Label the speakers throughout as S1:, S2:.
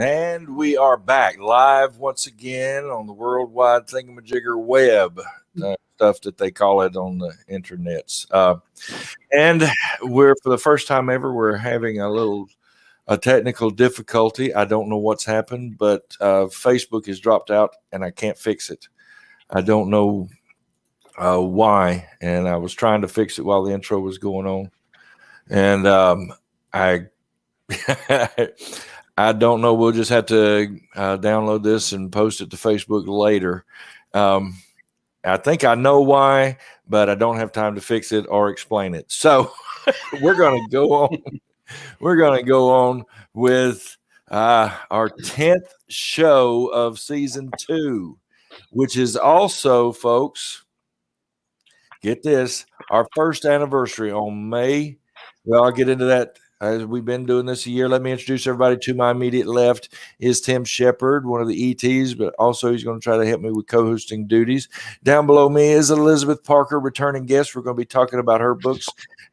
S1: And we are back live once again on the worldwide thingamajigger web, stuff that they call it on the internets. And we're, for the first time ever, we're having a technical difficulty. I don't know what's happened, but Facebook has dropped out and I can't fix it. I don't know why. And I was trying to fix it while the intro was going on. And I I don't know. We'll just have to download this and post it to Facebook later. I think I know why, but I don't have time to fix it or explain it. So we're going to go on. We're going to go on with our 10th show of season 2, which is also, folks, get this, our first anniversary on May. Well, I'll get into that. As we've been doing this a year, let me introduce everybody. To my immediate left is Tim Shepard, one of the ETs, but also he's going to try to help me with co-hosting duties. Down below me is Elizabeth Parker, returning guest. We're going to be talking about her books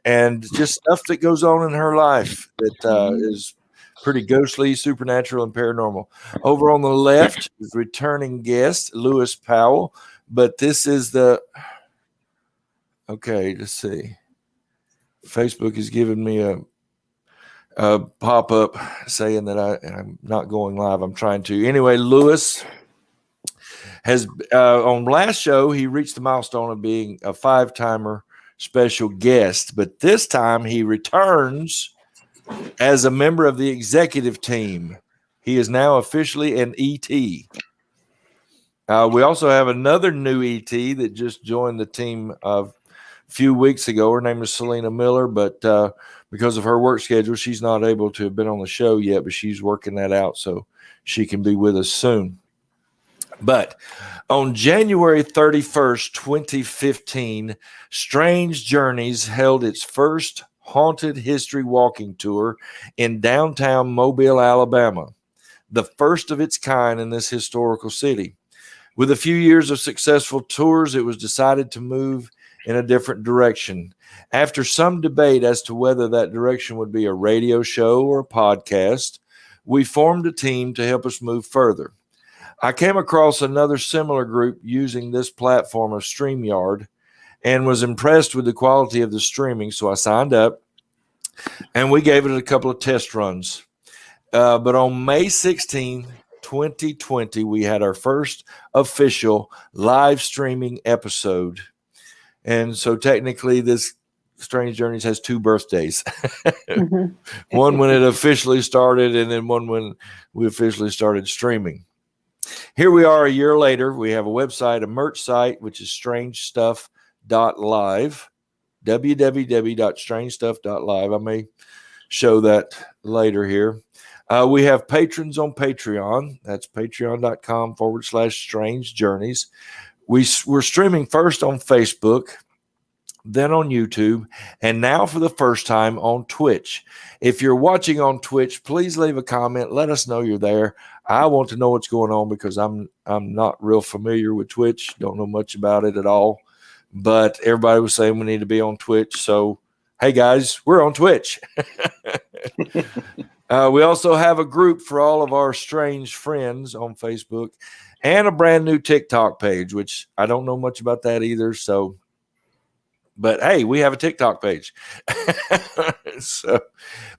S1: and just stuff that goes on in her life that is pretty ghostly, supernatural, and paranormal. Over on the left is returning guest Lewis Powell, but this is okay, let's see. Facebook is giving me a pop-up saying that I'm not going live. I'm trying to. Anyway, Lewis has, on last show, he reached the milestone of being a 5-timer special guest, but this time he returns as a member of the executive team. He is now officially an ET. We also have another new ET that just joined the team a few weeks ago. Her name is Selena Miller, but because of her work schedule, she's not able to have been on the show yet, but she's working that out so she can be with us soon. But on January 31st, 2015, Strange Journeys held its first haunted history walking tour in downtown Mobile, Alabama, the first of its kind in this historical city. With a few years of successful tours, it was decided to move in a different direction. After some debate as to whether that direction would be a radio show or a podcast, we formed a team to help us move further. I came across another similar group using this platform of StreamYard and was impressed with the quality of the streaming, so I signed up and we gave it a couple of test runs. But on May 16, 2020, we had our first official live streaming episode. And so technically this Strange Journeys has 2 birthdays. One when it officially started and then one when we officially started streaming. Here we are a year later. We have a website, a merch site, which is strangestuff.live, www.strangestuff.live. I may show that later here. We have patrons on Patreon. That's patreon.com/Strange Journeys. We're streaming first on Facebook, then on YouTube, and now for the first time on Twitch. If you're watching on Twitch, please leave a comment. Let us know you're there. I want to know what's going on because I'm not real familiar with Twitch. Don't know much about it at all. But everybody was saying we need to be on Twitch. So, hey, guys, we're on Twitch. We also have a group for all of our strange friends on Facebook and a brand new TikTok page, which I don't know much about that either. So, but hey, we have a TikTok page.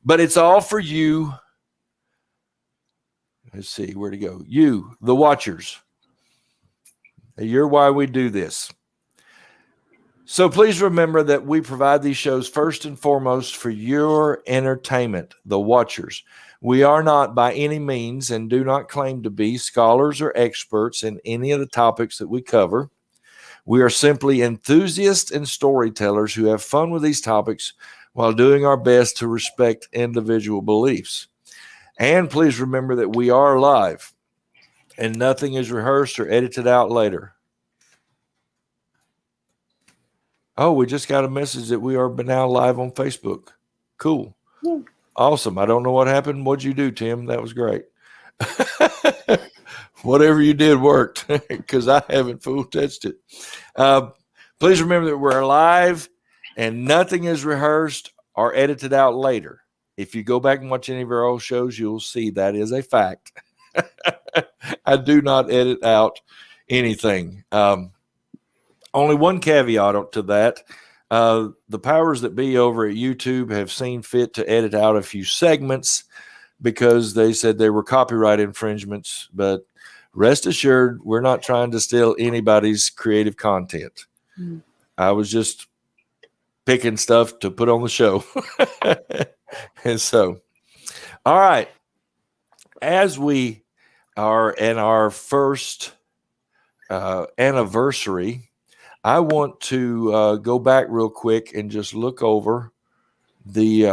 S1: But it's all for you. Let's see where to go. You, the watchers. You're why we do this. So please remember that we provide these shows first and foremost for your entertainment, the watchers. We are not by any means and do not claim to be scholars or experts in any of the topics that we cover. We are simply enthusiasts and storytellers who have fun with these topics while doing our best to respect individual beliefs. And please remember that we are live and nothing is rehearsed or edited out later. Oh, we just got a message that we are now live on Facebook. Cool. Yeah. Awesome. I don't know what happened. What'd you do, Tim? That was great. Whatever you did worked because I haven't full touched it. Please remember that we're live and nothing is rehearsed or edited out later. If you go back and watch any of our old shows, you'll see that is a fact. I do not edit out anything. Only one caveat to that. The powers that be over at YouTube have seen fit to edit out a few segments because they said they were copyright infringements. But rest assured, we're not trying to steal anybody's creative content. Mm. I was just picking stuff to put on the show. And so, all right. As we are in our first anniversary, I want to go back real quick and just look over the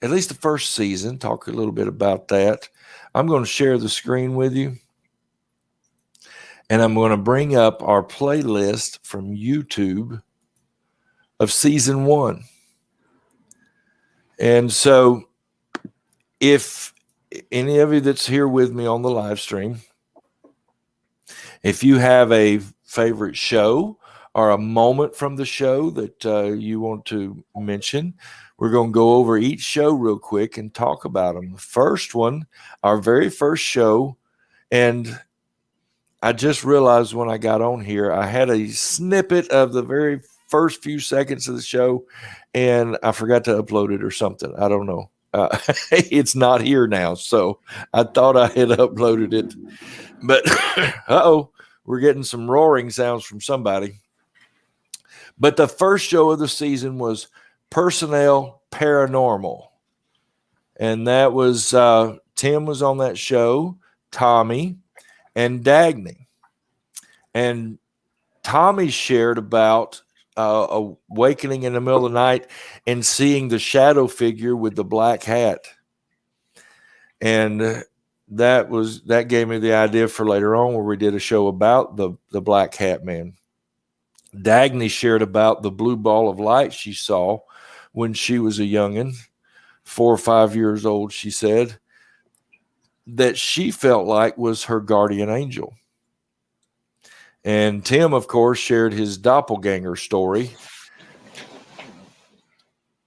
S1: at least the first season, talk a little bit about that. I'm going to share the screen with you, and I'm going to bring up our playlist from YouTube of season 1. And so if any of you that's here with me on the live stream, if you have a favorite show or a moment from the show that you want to mention, we're going to go over each show real quick and talk about them. The first one, our very first show, and I just realized when I got on here, I had a snippet of the very first few seconds of the show, and I forgot to upload it or something. I don't know. It's not here now, so I thought I had uploaded it. But, we're getting some roaring sounds from somebody. But the first show of the season was Personnel Paranormal. And that was, Tim was on that show, Tommy, and Dagny. And Tommy shared about awakening in the middle of the night and seeing the shadow figure with the black hat. And that gave me the idea for later on where we did a show about the black hat man. Dagny shared about the blue ball of light she saw when she was a youngin', 4 or 5 years old, she said, that she felt like was her guardian angel. And Tim, of course, shared his doppelganger story.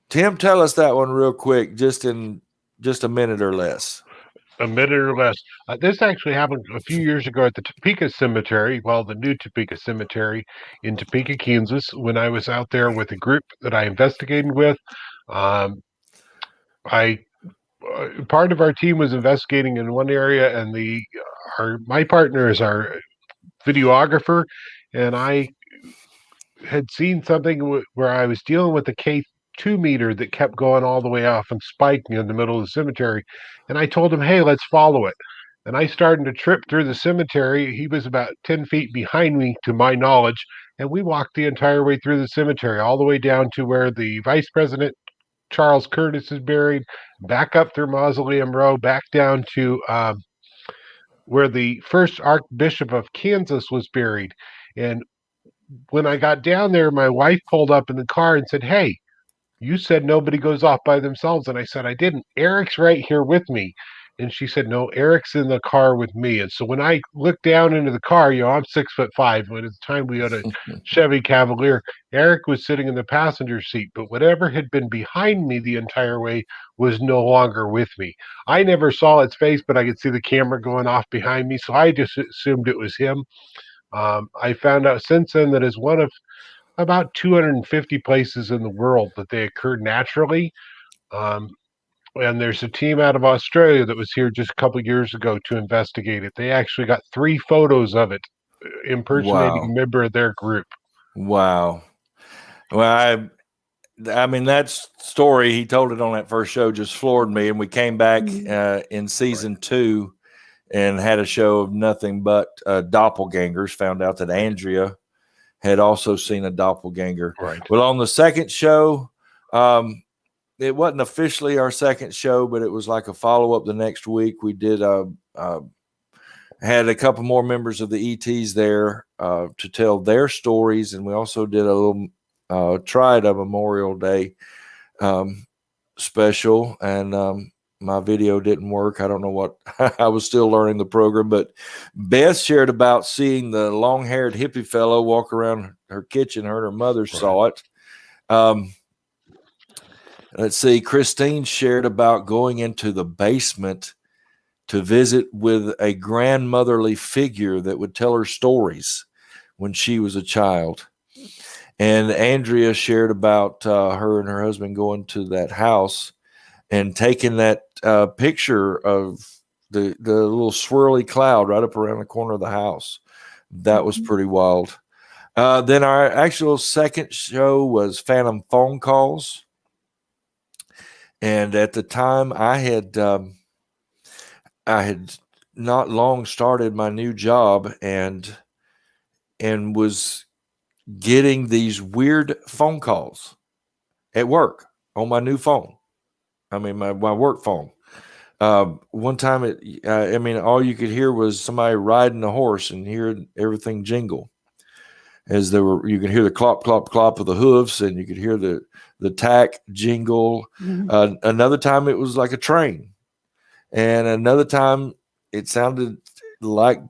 S1: Tim, tell us that one real quick, just in just a minute or less.
S2: A minute or less. This actually happened a few years ago at the Topeka Cemetery, the new Topeka Cemetery in Topeka, Kansas, when I was out there with a group that I investigated with. Part of our team was investigating in one area, and my partner is our videographer, and I had seen something where I was dealing with the K2 meter that kept going all the way off and spiking in the middle of the cemetery. And I told him, hey, let's follow it. And I started to trip through the cemetery. He was about 10 feet behind me, to my knowledge. And we walked the entire way through the cemetery, all the way down to where the Vice President Charles Curtis is buried, back up through Mausoleum Row, back down to where the first Archbishop of Kansas was buried. And when I got down there, my wife pulled up in the car and said, hey, you said nobody goes off by themselves. And I said, I didn't. Eric's right here with me. And she said, no, Eric's in the car with me. And so when I looked down into the car, I'm 6'5". When at the time we had a Chevy Cavalier, Eric was sitting in the passenger seat. But whatever had been behind me the entire way was no longer with me. I never saw its face, but I could see the camera going off behind me. So I just assumed it was him. I found out since then that is one of about 250 places in the world that they occur naturally. And there's a team out of Australia that was here just a couple of years ago to investigate it. They actually got 3 photos of it impersonating a member of their group.
S1: Wow. Well, I mean, that story, he told it on that first show, just floored me. And we came back in season 2 and had a show of nothing but doppelgangers. Found out that Andrea had also seen a doppelganger.
S2: Right.
S1: Well, on the second show, it wasn't officially our second show, but it was like a follow-up the next week. We did had a couple more members of the ETs there to tell their stories, and we also did a little tried a Memorial Day special, and my video didn't work. I don't know what. I was still learning the program, but Beth shared about seeing the long-haired hippie fellow walk around her kitchen. Her mother saw it. Let's see. Christine shared about going into the basement to visit with a grandmotherly figure that would tell her stories when she was a child. And Andrea shared about her and her husband going to that house and taking that picture of the little swirly cloud right up around the corner of the house. That was pretty wild. Then our actual second show was Phantom Phone Calls. And at the time I had not long started my new job and was getting these weird phone calls at work on my new phone. I mean, my work phone. One time all you could hear was somebody riding a horse and hear everything jingle as you could hear the clop, clop, clop of the hoofs, and you could hear the tack jingle.
S3: Mhm.
S1: Another time it was like a train. And another time it sounded like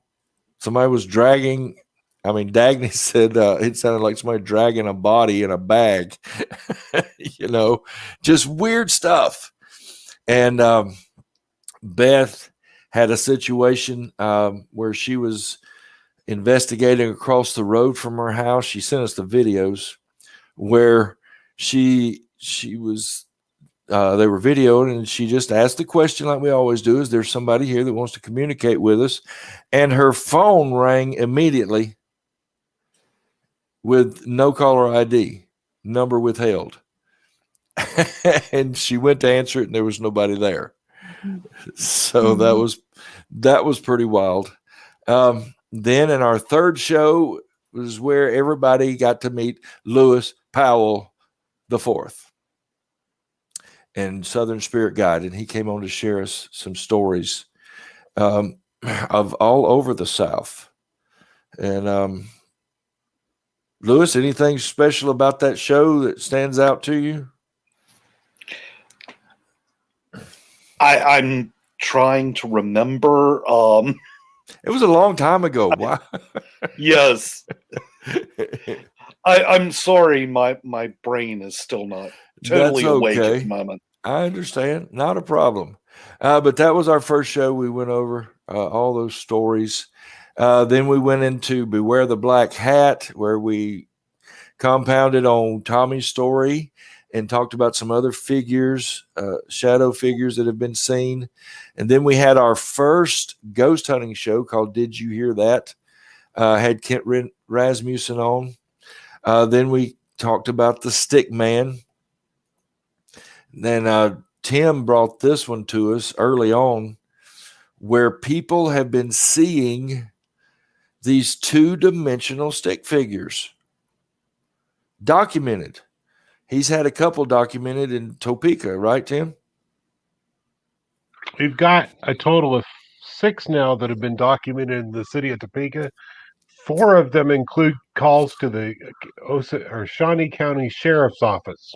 S1: somebody was dragging. I mean, Dagny said it sounded like somebody dragging a body in a bag, just weird stuff. And Beth had a situation where she was investigating across the road from her house. She sent us the videos where she was they were videoing, and she just asked the question like we always do: is there somebody here that wants to communicate with us? And her phone rang immediately with no caller ID, number withheld. And she went to answer it, and there was nobody there. So that was pretty wild. Then in our third show was where everybody got to meet Lewis Powell IV and Southern Spirit Guide, and he came on to share us some stories of all over the South. And Lewis, anything special about that show that stands out to you?
S3: I'm trying to remember.
S1: It was a long time ago. Wow.
S3: Yes. I'm sorry, my brain is still not totally awake at the moment.
S1: I understand. Not a problem. But that was our first show. We went over all those stories. Then we went into Beware the Black Hat, where we compounded on Tommy's story and talked about some other figures, shadow figures that have been seen. And then we had our first ghost hunting show called Did You Hear That? Had Kent Rasmussen on. Then we talked about the Stick Man. Then Tim brought this one to us early on, where people have been seeing these two-dimensional stick figures documented. He's had a couple documented in Topeka, right, Tim?
S2: We've got a total of 6 now that have been documented in the city of Topeka. 4 of them include calls to the Shawnee County Sheriff's Office.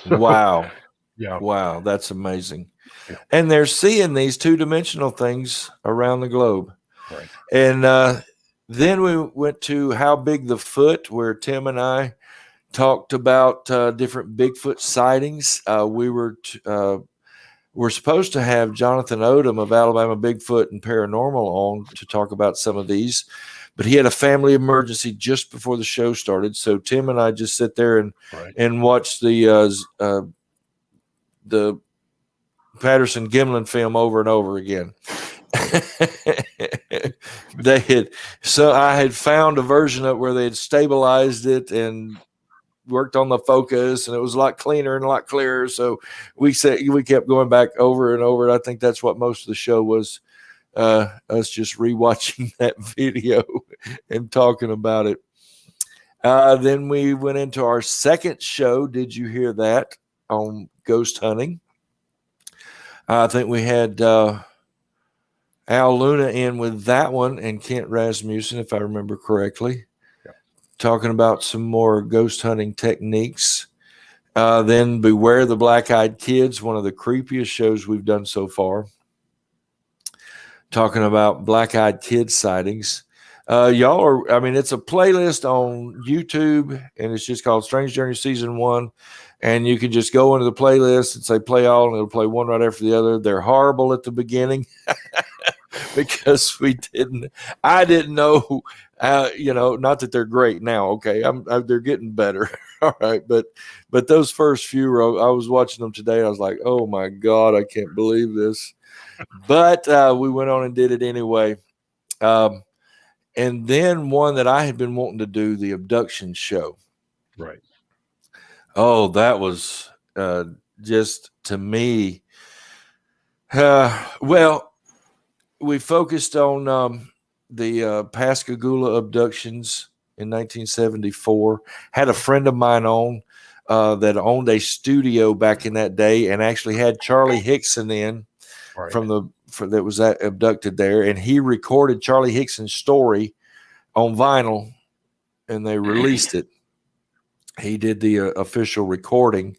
S1: Wow.
S2: Yeah.
S1: Wow, that's amazing.
S2: Yeah.
S1: And they're seeing these two-dimensional things around the globe.
S2: Right.
S1: And then we went to How Big the Foot, where Tim and I talked about different Bigfoot sightings. We're supposed to have Jonathan Odom of Alabama Bigfoot and Paranormal on to talk about some of these, but he had a family emergency just before the show started. So Tim and I just sit there and watch the Patterson Gimlin film over and over again. I had found a version of where they had stabilized it and worked on the focus, and it was a lot cleaner and a lot clearer. So we kept going back over and over. I think that's what most of the show was, us just rewatching that video and talking about it. Then we went into our second show. Did You Hear That? On ghost hunting. I think we had Al Luna in with that one and Kent Rasmussen, if I remember correctly, talking about some more ghost hunting techniques. Then Beware the Black-Eyed Kids, one of the creepiest shows we've done so far, talking about black-eyed kid sightings. Y'all are, I mean, it's a playlist on YouTube, and it's just called Strange Journey Season 1. And you can just go into the playlist and say play all, and it'll play one right after the other. They're horrible at the beginning because I didn't know, not that they're great now. Okay. They're getting better. All right. But those first few, I was watching them today. I was like, oh my God, I can't believe this. But we went on and did it anyway. And then one that I had been wanting to do, the abduction show.
S2: Right.
S1: Oh, that was just, to me. Well, we focused on the Pascagoula abductions in 1974. Had a friend of mine on that owned a studio back in that day, and actually had Charlie Hickson in that was abducted there, and he recorded Charlie Hickson's story on vinyl, and they released it. He did the official recording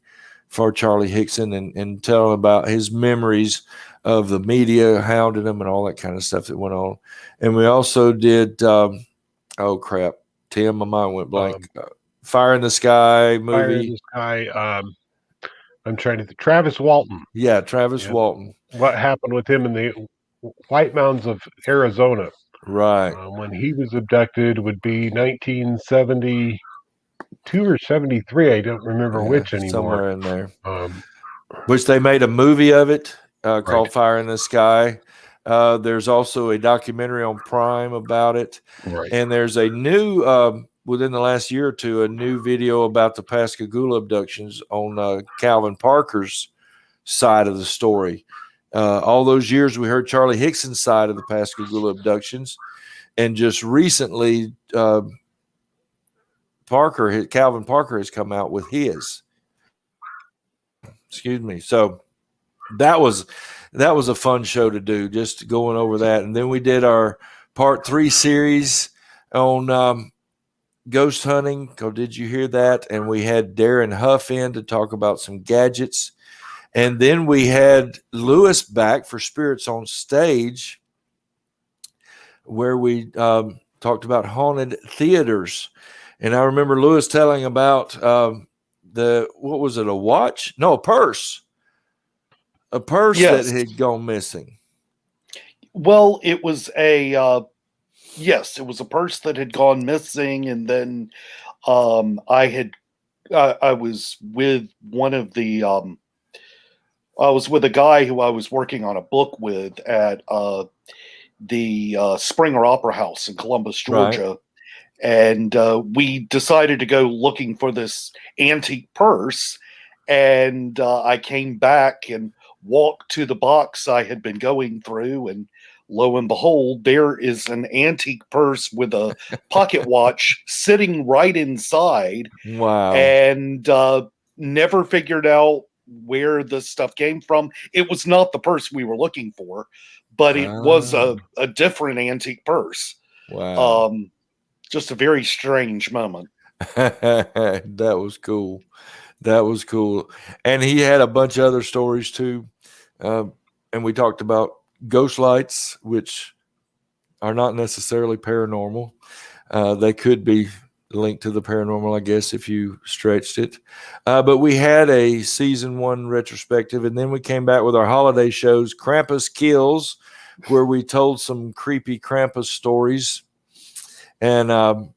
S1: for Charlie Hickson and telling about his memories of the media hounding him and all that kind of stuff that went on. And we also did, oh crap, Tim, my mind went blank. Fire in the Sky movie.
S2: Fire in the Sky. I'm trying to think. Travis Walton.
S1: Yeah, Travis Walton.
S2: What happened with him in the White Mountains of Arizona?
S1: Right.
S2: When he was abducted would be 1972 or 73. I don't remember which anymore.
S1: Somewhere in there. Which they made a movie of it called Fire in the Sky. There's also a documentary on Prime about it.
S2: Right.
S1: And there's a new, within the last year or two, a new video about the Pascagoula abductions on Calvin Parker's side of the story. All those years we heard Charlie Hickson's side of the Pascagoula abductions. And just recently, Calvin Parker has come out with his. Excuse me. So that was a fun show to do, just going over that. And then we did our part 3 series on ghost hunting. Oh, did you hear that? And we had Darren Huff in to talk about some gadgets. And then we had Lewis back for Spirits on Stage, where we talked about haunted theaters. And I remember Lewis telling about what was it, a watch? No, a purse. A purse that had gone missing.
S3: Well, it was it was a purse that had gone missing. And then I was with I was with a guy who I was working on a book with at the Springer Opera House in Columbus, Georgia. Right. And we decided to go looking for this antique purse. And I came back and walked to the box I had been going through. And lo and behold, there is an antique purse with a pocket watch sitting right inside.
S1: Wow.
S3: And never figured out where the stuff came from. It was not the purse we were looking for, but it was a different antique purse.
S1: Wow.
S3: Just a very strange moment.
S1: That was cool. That was cool. And he had a bunch of other stories too. And we talked about ghost lights, which are not necessarily paranormal. They could be linked to the paranormal, I guess, if you stretched it. But we had a season 1 retrospective, and then we came back with our holiday shows, Krampus Kills, where we told some creepy Krampus stories. And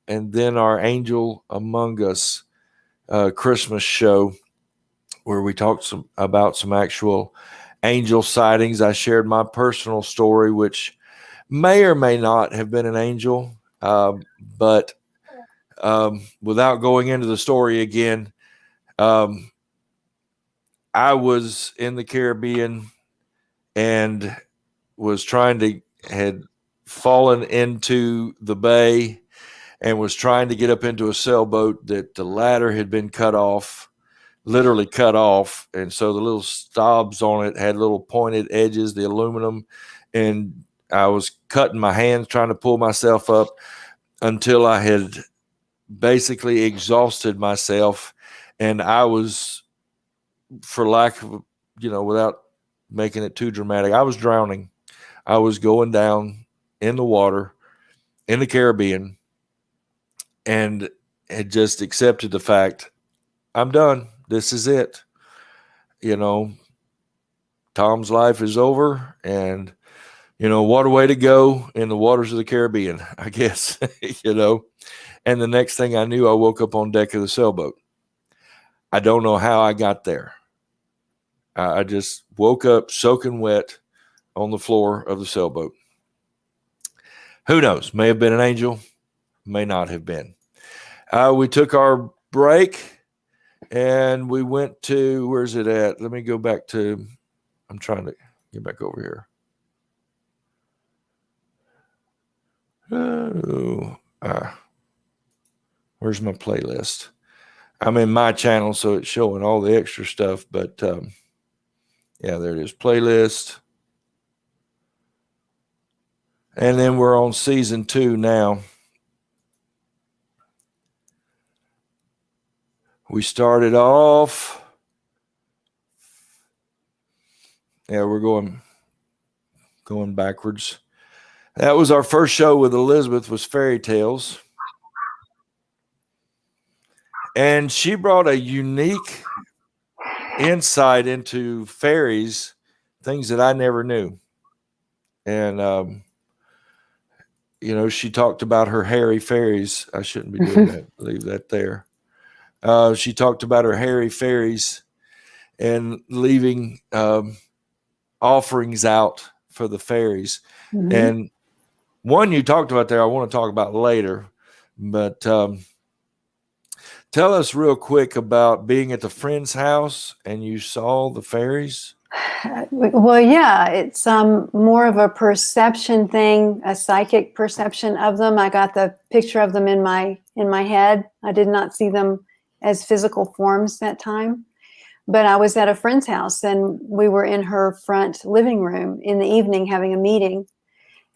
S1: then our Angel Among Us Christmas show, where we talked about some actual angel sightings. I shared my personal story, which may or may not have been an angel, but without going into the story again, I was in the Caribbean and had fallen into the bay and was trying to get up into a sailboat that the ladder had been literally cut off. And so the little stobs on it had little pointed edges, the aluminum, and I was cutting my hands trying to pull myself up until I had basically exhausted myself. And I was, for lack of, without making it too dramatic, I was drowning. I was going down in the water, in the Caribbean and had just accepted the fact, I'm done. This is it. You know, Tom's life is over, and, you know, what a way to go in the waters of the Caribbean, I guess, you know. And the next thing I knew, I woke up on deck of the sailboat. I don't know how I got there. I just woke up soaking wet on the floor of the sailboat. Who knows? May have been an angel, may not have been. We took our break and we went to, where's it at? Let me go back to, I'm trying to get back over here. Where's my playlist? I'm in my channel, so it's showing all the extra stuff, but yeah, there it is, playlist. And then we're on season 2 now. We started off. Yeah, we're going backwards. That was our first show with Elizabeth, was Fairy Tales. And she brought a unique insight into fairies, things that I never knew. And, you know, she talked about her hairy fairies. I shouldn't be doing that. Leave that there. She talked about her hairy fairies and leaving offerings out for the fairies. Mm-hmm. And one you talked about there, I want to talk about later. But tell us real quick about being at the friend's house and you saw the fairies.
S4: Well, yeah, it's more of a perception thing, a psychic perception of them. I got the picture of them in my head. I did not see them as physical forms that time. But I was at a friend's house and we were in her front living room in the evening having a meeting.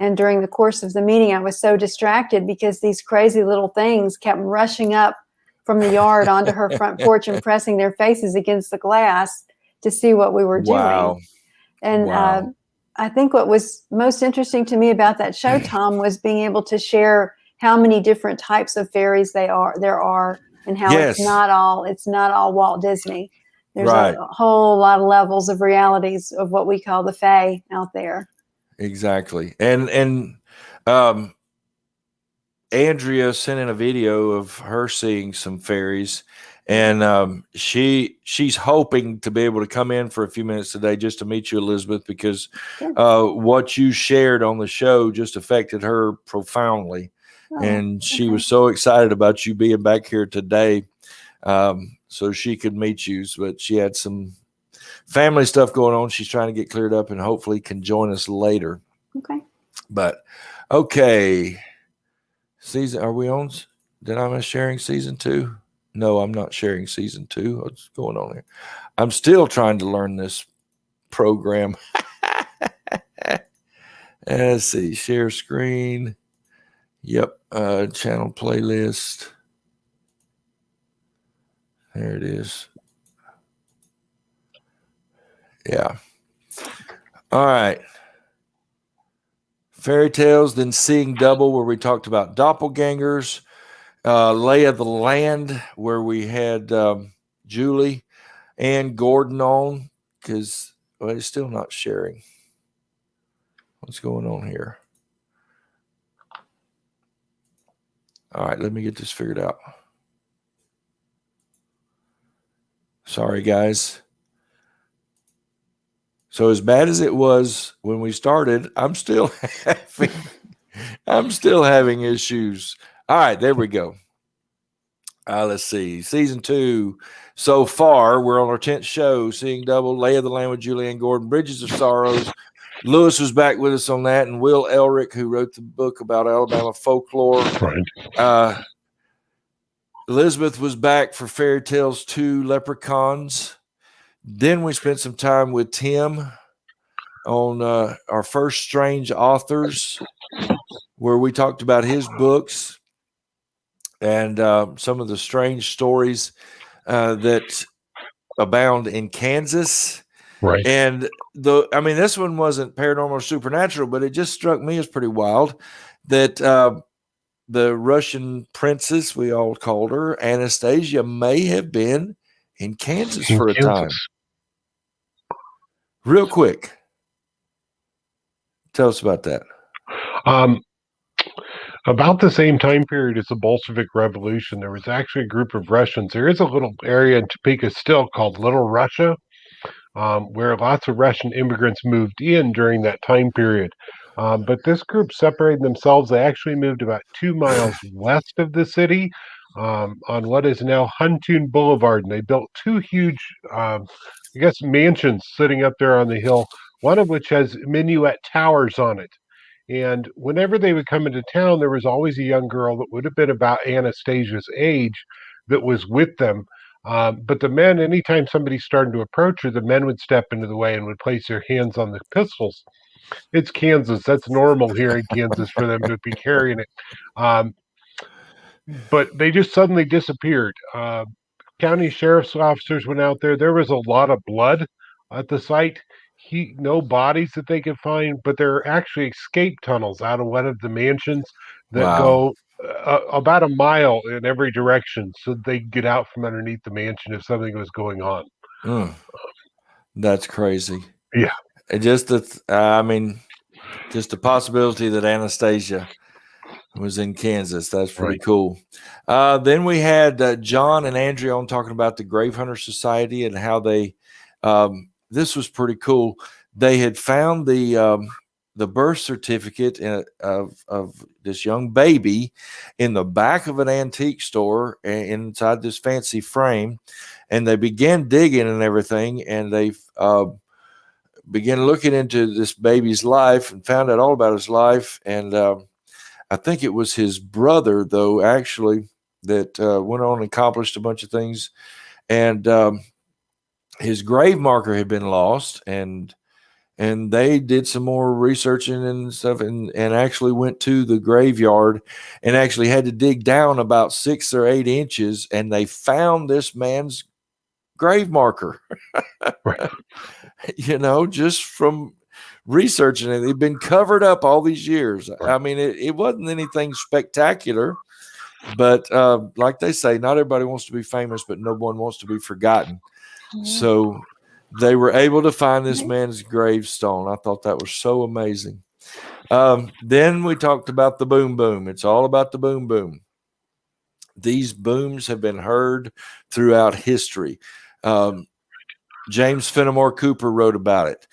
S4: And during the course of the meeting, I was so distracted because these crazy little things kept rushing up from the yard onto her front porch and pressing their faces against the glass to see what we were doing.
S1: Wow.
S4: And I think what was most interesting to me about that show, Tom, was being able to share how many different types of fairies there are, and how
S1: Yes.
S4: it's not all Walt Disney. There's
S1: Right.
S4: a whole lot of levels of realities of what we call the Fae out there.
S1: Exactly. And Andrea sent in a video of her seeing some fairies, and she's hoping to be able to come in for a few minutes today just to meet you, Elizabeth, because what you shared on the show just affected her profoundly. And she was so excited about you being back here today, so she could meet you. But she had some family stuff going on. She's trying to get cleared up and hopefully can join us later.
S4: Okay.
S1: But okay. Are we on? Did I miss sharing season 2? No, I'm not sharing season 2. What's going on here? I'm still trying to learn this program. Let's see. Share screen. Yep. Channel playlist. There it is. Yeah. All right. Fairy Tales, then Seeing Double, where we talked about doppelgangers. Lay of the Land, where we had Julie and Gordon on, because it's still not sharing. What's going on here? All right, let me get this figured out. Sorry, guys. So as bad as it was when we started, I'm still having issues. All right, there we go. Let's see. Season 2 so far. We're on our 10th show, Seeing Double, Lay of the Land with Julianne Gordon, Bridges of Sorrows. Lewis was back with us on that, and Will Elric, who wrote the book about Alabama folklore.
S2: Right.
S1: Elizabeth was back for Fairy Tales 2, Leprechauns. Then we spent some time with Tim on our first Strange Authors, where we talked about his books and some of the strange stories that abound in Kansas.
S2: Right.
S1: And this one wasn't paranormal or supernatural, but it just struck me as pretty wild that the Russian princess, we all called her, Anastasia, may have been in Kansas
S2: In
S1: for a time.
S2: Kansas.
S1: Real quick. Tell us about that.
S2: Um, about the same time period as the Bolshevik Revolution, there was actually a group of Russians. There is a little area in Topeka still called Little Russia, where lots of Russian immigrants moved in during that time period. But this group separated themselves. They actually moved about 2 miles west of the city on what is now Huntoon Boulevard. And they built two huge, mansions sitting up there on the hill, one of which has minuet towers on it. And whenever they would come into town, there was always a young girl that would have been about Anastasia's age that was with them. But the men, anytime somebody started to approach her, the men would step into the way and would place their hands on the pistols. It's Kansas. That's normal here in Kansas for them to be carrying it. But they just suddenly disappeared. County sheriff's officers went out there. There was a lot of blood at the site. No bodies that they could find, but there are actually escape tunnels out of one of the mansions that
S1: Wow.
S2: go about a mile in every direction, so they could get out from underneath the mansion if something was going on.
S1: That's crazy.
S2: Yeah.
S1: And just just the possibility that Anastasia was in Kansas. That's pretty cool. Then we had John and Andrea on talking about the Grave Hunter Society and how they, this was pretty cool. They had found the birth certificate of this young baby in the back of an antique store inside this fancy frame. And they began digging and everything. And they began looking into this baby's life and found out all about his life. And I think it was his brother, though, actually, that went on and accomplished a bunch of things. And his grave marker had been lost, and they did some more researching and stuff, and actually went to the graveyard and actually had to dig down about 6 or 8 inches, and they found this man's grave marker.
S2: Right.
S1: Just from researching it. It'd been covered up all these years. I mean, it wasn't anything spectacular, but like they say, not everybody wants to be famous, but no one wants to be forgotten. So they were able to find this man's gravestone. I thought that was so amazing. Then we talked about the boom boom. It's all about the boom boom. These booms have been heard throughout history. James Fenimore Cooper wrote about it.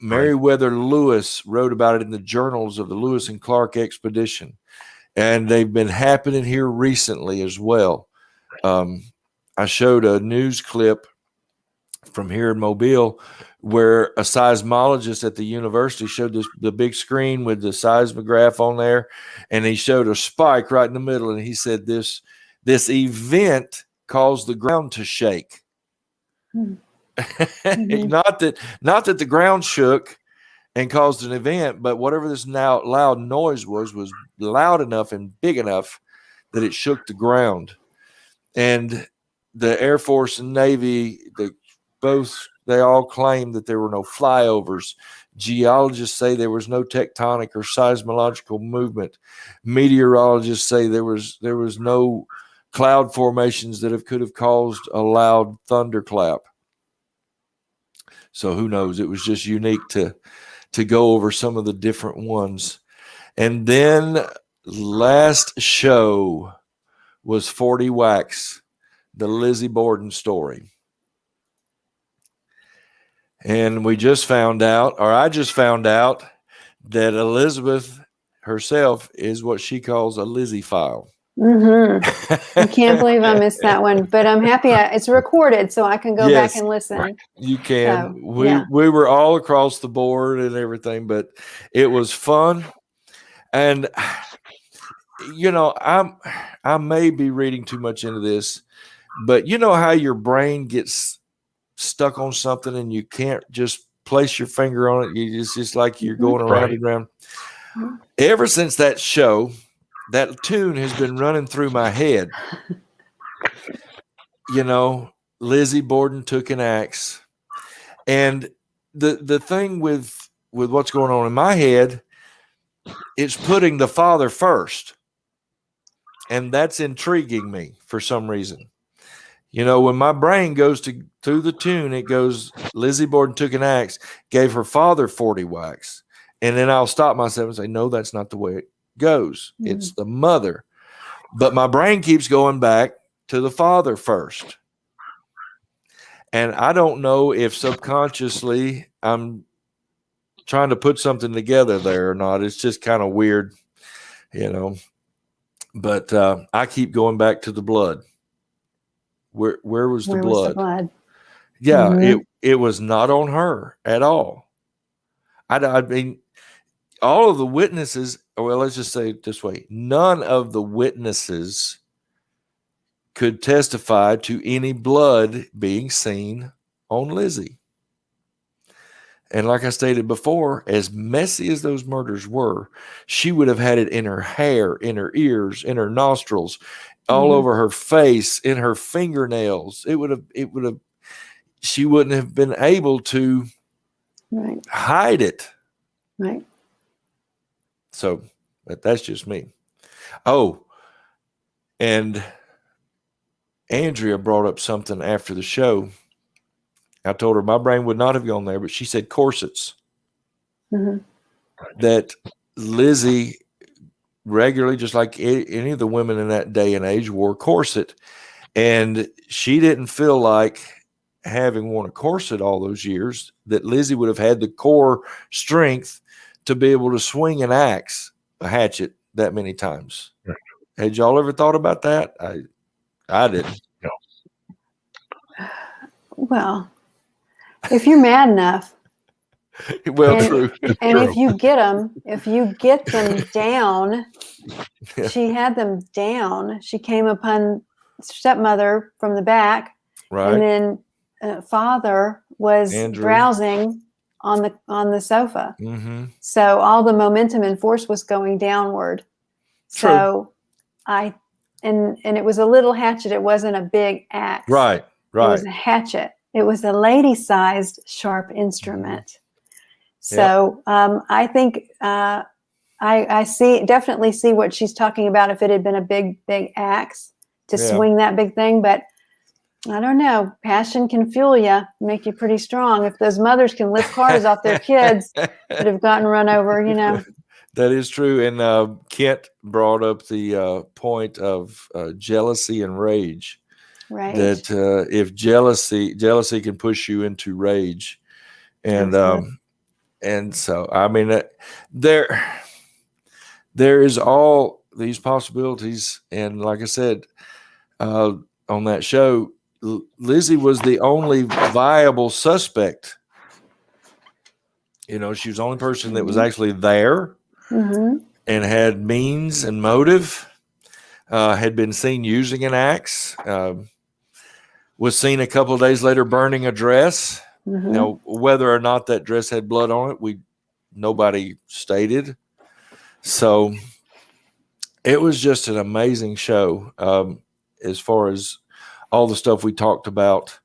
S1: Meriwether Lewis wrote about it in the journals of the Lewis and Clark expedition. And they've been happening here recently as well. I showed a news clip from here in Mobile where a seismologist at the university showed the big screen with the seismograph on there, and he showed a spike right in the middle, and he said this event caused the ground to shake. Mm-hmm. not that the ground shook and caused an event, but whatever this now loud noise was loud enough and big enough that it shook the ground. And the Air Force and Navy, they all claim that there were no flyovers. Geologists say there was no tectonic or seismological movement. Meteorologists say there was no cloud formations that could have caused a loud thunderclap. So who knows? It was just unique to go over some of the different ones. And then last show was 40 Wax, the Lizzie Borden story. And I just found out that Elizabeth herself is what she calls a Lizzie file.
S4: Mm-hmm. I can't believe I missed that one, but I'm happy it's recorded, so I can go back and listen. Right.
S1: You can. So, we were all across the board and everything, but it was fun. And I may be reading too much into this, but you know how your brain gets stuck on something and you can't just place your finger on it. It's just like you're going around and around. Ever since that show, that tune has been running through my head. Lizzie Borden took an axe. And the thing with what's going on in my head, it's putting the father first. and that's intriguing me for some reason. You know, when my brain goes through the tune, it goes, Lizzie Borden took an axe, gave her father 40 whacks. And then I'll stop myself and say, no, that's not the way it goes. It's the mother. But my brain keeps going back to the father first. And I don't know if subconsciously I'm trying to put something together there or not. It's just kind of weird, you know. But I keep going back to the blood. Where was the
S4: Where
S1: blood?
S4: was the blood?
S1: Yeah, it was not on her at all. I mean, all of the witnesses, well, let's just say it this way, none of the witnesses could testify to any blood being seen on Lizzie. And like I stated before, as messy as those murders were, she would have had it in her hair, in her ears, in her nostrils, all over her face, in her fingernails. She wouldn't have been able to hide it.
S4: Right.
S1: So, but that's just me. Oh, and Andrea brought up something after the show. I told her my brain would not have gone there, but she said corsets. That Lizzie regularly, just like any of the women in that day and age, wore a corset. And she didn't feel like, having worn a corset all those years, that Lizzie would have had the core strength to be able to swing an axe, a hatchet, that many times.
S2: Right.
S1: Had y'all ever thought about that? I didn't.
S2: No.
S4: Well, if you're mad enough,
S1: Well, true.
S4: and if you get them down, she had them down. She came upon stepmother from the back,
S1: Right.
S4: and then father was
S1: Andrew.
S4: browsing on the sofa.
S1: Mm-hmm.
S4: So all the momentum and force was going downward.
S1: True.
S4: So and it was a little hatchet. It wasn't a big axe.
S1: Right.
S4: It was a hatchet. It was a lady-sized sharp instrument. So I think I definitely see what she's talking about. If it had been a big axe to swing that big thing, but I don't know. Passion can fuel you, make you pretty strong. If those mothers can lift cars off their kids that have gotten run over, you know.
S1: That is true. And Kent brought up the point of jealousy and rage.
S4: Right.
S1: That if jealousy can push you into rage, and so I mean there is all these possibilities, and like I said on that show, Lizzie was the only viable suspect. You know, she was the only person that was actually there and had means and motive. Had been seen using an axe. Was seen a couple of days later burning a dress. Now, whether or not that dress had blood on it, nobody stated. So it was just an amazing show as far as all the stuff we talked about.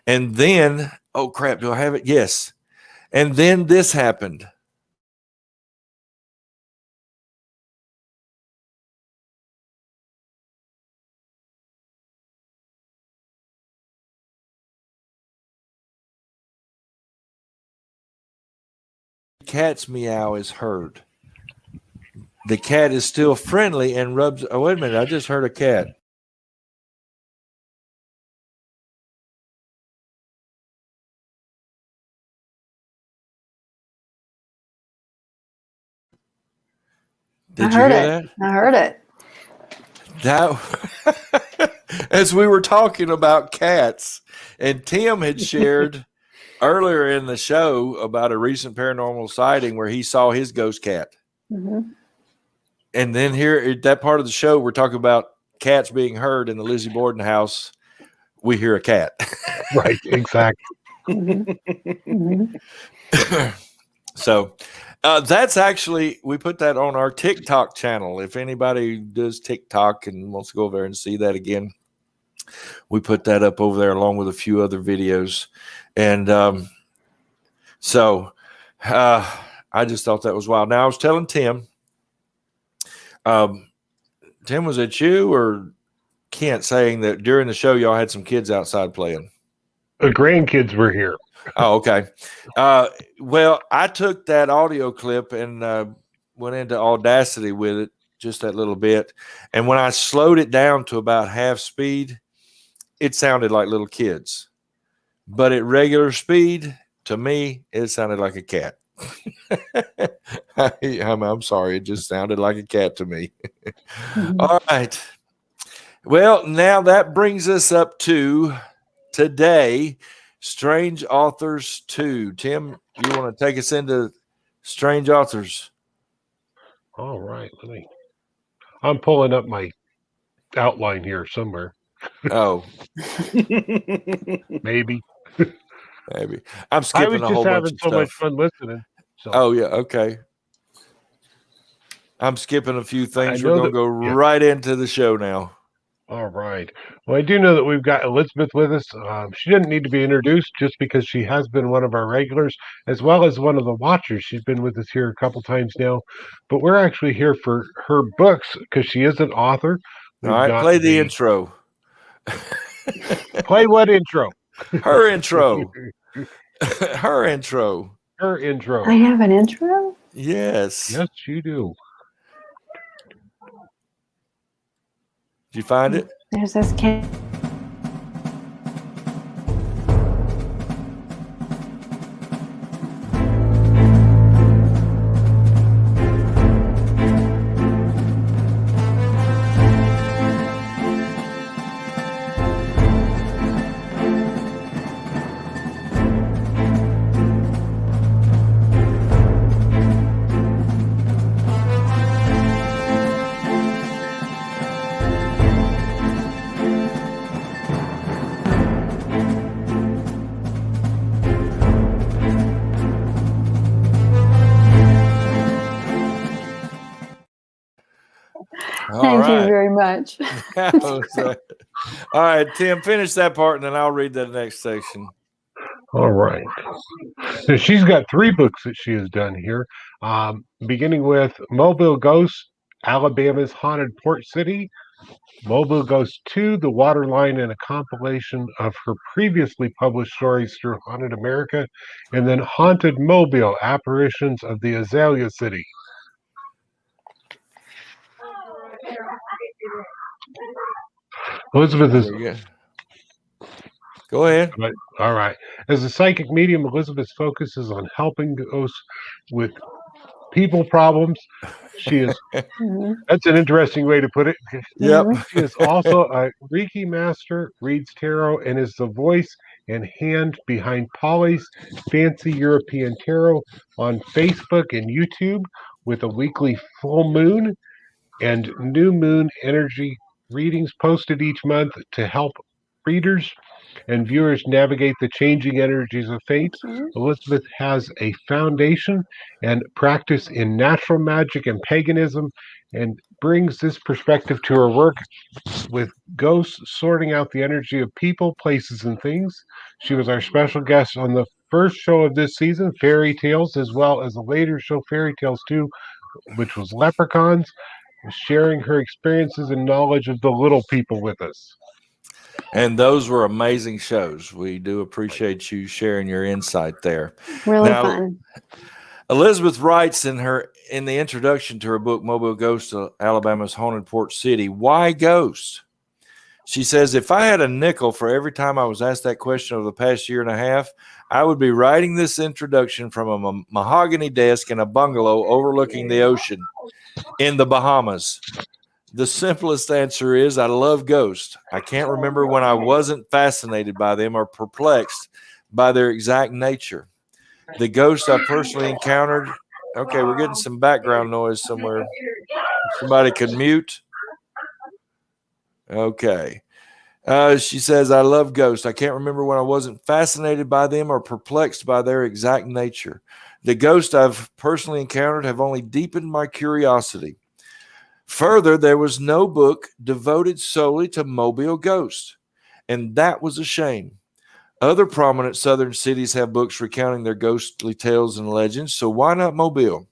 S1: And then, oh crap, do I have it? Yes. And then this happened. Cat's meow is heard. The cat is still friendly and rubs. Oh, wait a minute. I just heard a cat. Did you hear that?
S4: I heard it.
S1: That, as we were talking about cats, and Tim had shared earlier in the show about a recent paranormal sighting where he saw his ghost cat. And then here at that part of the show, we're talking about cats being heard in the Lizzie Borden house. We hear a cat.
S2: Right, exactly.
S1: So that's actually, we put that on our TikTok channel. If anybody does TikTok and wants to go over there and see that again, we put that up over there along with a few other videos. And so I just thought that was wild. Now, I was telling Tim, Tim, was it you or Kent saying that during the show y'all had some kids outside playing?
S2: The grandkids were here.
S1: Oh, okay. Well, I took that audio clip and went into Audacity with it just that little bit. And when I slowed it down to about half speed, it sounded like little kids. But at regular speed, to me, it sounded like a cat. I'm sorry. It just sounded like a cat to me. All right. Well, now that brings us up to today, Strange Authors 2. Tim, you want to take us into Strange Authors?
S2: All right. I'm pulling up my outline here somewhere.
S1: Oh,
S2: Maybe.
S1: maybe. I'm
S2: I
S1: skipping
S2: was
S1: a
S2: just
S1: whole bunch
S2: having
S1: of
S2: so much
S1: stuff.
S2: fun listening. So
S1: Oh, yeah. Okay. I'm skipping a few things.
S2: I
S1: We're
S2: know
S1: going to go
S2: yeah.
S1: right into the show now.
S2: All right. Well, I do know that we've got Elizabeth with us. She didn't need to be introduced just because she has been one of our regulars, as well as one of the watchers. She's been with us here a couple times now, but we're actually here for her books because she is an author.
S1: All right. Play the intro.
S2: Play what intro?
S1: Her intro. Her intro.
S2: Her intro.
S4: I have an intro?
S1: Yes.
S2: Yes, you do.
S1: Did you find it?
S4: There's this cat. Thank you very much.
S1: All right, Tim, finish that part and then I'll read that next section.
S2: All right. So she's got 3 books that she has done here, beginning with Mobile Ghost, Alabama's Haunted Port City, Mobile Ghost 2, The Waterline, and a compilation of her previously published stories through Haunted America, and then Haunted Mobile, Apparitions of the Azalea City. Elizabeth is
S1: Go ahead.
S2: all right. As a psychic medium, Elizabeth focuses on helping ghosts with people problems. She is that's an interesting way to put it.
S1: Yep.
S2: She is also a Reiki master, reads tarot, and is the voice and hand behind Polly's Fancy European Tarot on Facebook and YouTube, with a weekly full moon and new moon energy readings posted each month to help readers and viewers navigate the changing energies of fate. Elizabeth has a foundation and practice in natural magic and paganism, and brings this perspective to her work with ghosts sorting out the energy of people, places, and things. She was our special guest on the first show of this season, Fairy Tales, as well as a later show, Fairy Tales 2, which was Leprechauns, sharing her experiences and knowledge of the little people with us.
S1: And those were amazing shows. We do appreciate you sharing your insight there.
S4: Really fun.
S1: Elizabeth writes in the introduction to her book, Mobile Ghost, Alabama's Haunted Port City, why ghosts? She says, if I had a nickel for every time I was asked that question over the past year and a half, I would be writing this introduction from a mahogany desk in a bungalow overlooking the ocean in the Bahamas. The simplest answer is I love ghosts. I can't remember when I wasn't fascinated by them or perplexed by their exact nature. The ghosts I personally encountered. Okay, we're getting some background noise somewhere. Somebody could mute. Okay. She says, I love ghosts. I can't remember when I wasn't fascinated by them or perplexed by their exact nature. The ghosts I've personally encountered have only deepened my curiosity. Further, there was no book devoted solely to Mobile ghosts, and that was a shame. Other prominent southern cities have books recounting their ghostly tales and legends, so why not Mobile?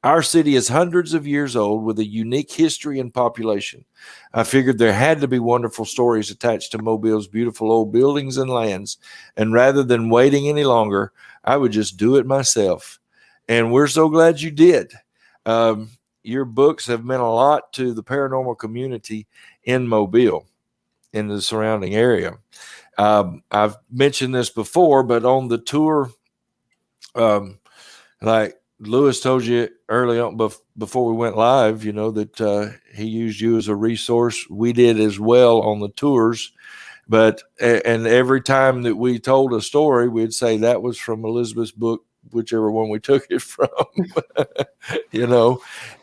S1: Our city is hundreds of years old with a unique history and population. I figured there had to be wonderful stories attached to Mobile's beautiful old buildings and lands. And rather than waiting any longer, I would just do it myself. And we're so glad you did. Your books have meant a lot to the paranormal community in Mobile, in the surrounding area. I've mentioned this before, but on the tour, like Lewis told you early on before we went live, that he used you as a resource. We did as well on the tours, and every time that we told a story, we'd say that was from Elizabeth's book, whichever one we took it from,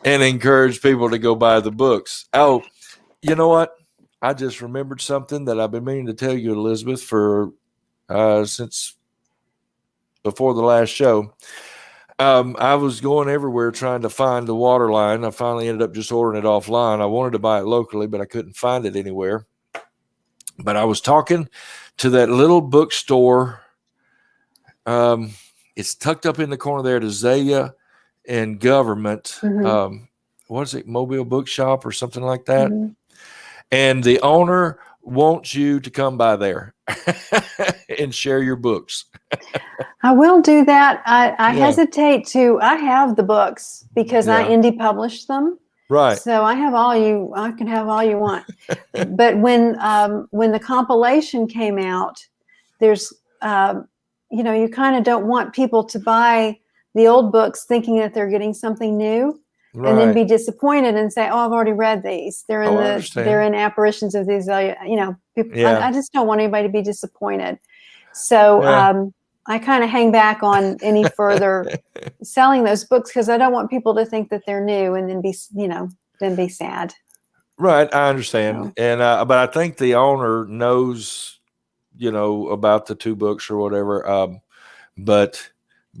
S1: and encourage people to go buy the books. Oh, you know what? I just remembered something that I've been meaning to tell you, Elizabeth, for since before the last show. I was going everywhere trying to find the water line. I finally ended up just ordering it offline. I wanted to buy it locally, but I couldn't find it anywhere. But I was talking to that little bookstore. It's tucked up in the corner there to Zaya and Government.
S4: Mm-hmm.
S1: What is it? Mobile Bookshop or something like that.
S4: Mm-hmm.
S1: And the owner wants you to come by there and share your books.
S4: I will do that. I hesitate to. I have the books because I indie published them.
S1: Right.
S4: So I can have all you want. But when the compilation came out, there's, you kind of don't want people to buy the old books thinking that they're getting something new.
S1: Right.
S4: And then be disappointed and say, "Oh, I've already read these. They're in they're in apparitions of these." People, I just don't want anybody to be disappointed. So I kind of hang back on any further selling those books because I don't want people to think that they're new and then be sad.
S1: Right, I understand, and but I think the owner knows, about the two books or whatever.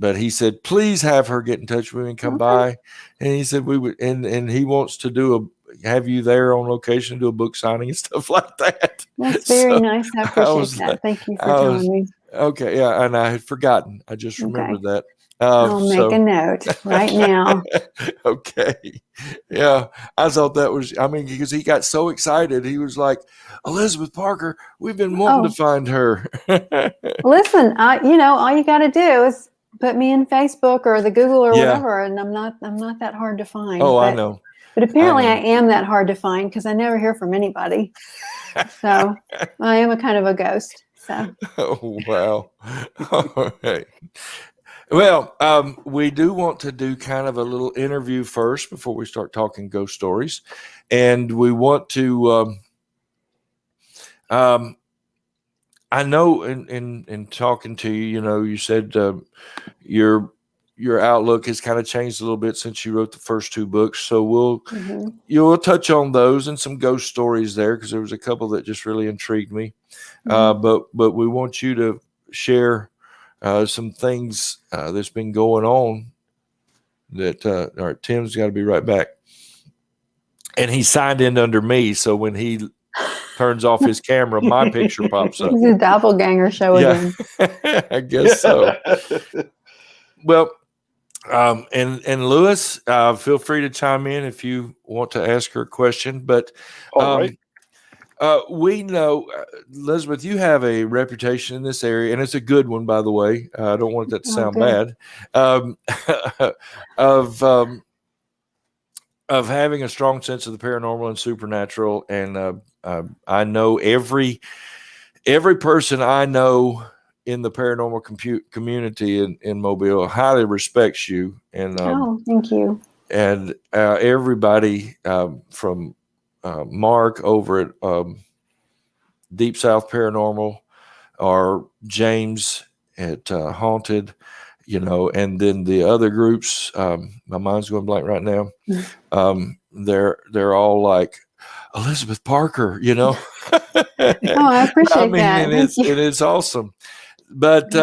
S1: But he said, please have her get in touch with me and come by. And he said we would, and he wants to have you there on location, do a book signing and stuff like that.
S4: That's very nice. I appreciate that. Thank you for telling me.
S1: Okay, yeah, and I had forgotten. I just remembered that.
S4: I'll make a note right now.
S1: Okay. Yeah, I thought that was, because he got so excited. He was like, Elizabeth Parker, we've been wanting to find her.
S4: Listen, all you got to do is put me in Facebook or the Google or whatever, and I'm not that hard to find.
S1: I know.
S4: But apparently I am that hard to find because I never hear from anybody. So I am a kind of a ghost. So.
S1: Oh, wow. All right. Well, we do want to do kind of a little interview first before we start talking ghost stories. And we want to, I know in talking to you, you said your outlook has kind of changed a little bit since you wrote the first two books. So you'll touch on those and some ghost stories there because there was a couple that just really intrigued me. But we want you to share some things that's been going on that all right, Tim's got to be right back. And he signed in under me. So when he turns off his camera, my picture pops up.
S4: This is a doppelganger show again.
S1: I guess so. Well, and Lewis, feel free to chime in if you want to ask her a question. But
S3: all right.
S1: We know, Elizabeth, you have a reputation in this area, and it's a good one, by the way. I don't want that to sound bad. Of having a strong sense of the paranormal and supernatural, and I know every person I know in the paranormal community in Mobile highly respects you. And
S4: thank you.
S1: And everybody from Mark over at Deep South Paranormal, or James at Haunted, and then the other groups. My mind's going blank right now. They're all like Elizabeth Parker,
S4: Oh, I appreciate that.
S1: It is awesome, but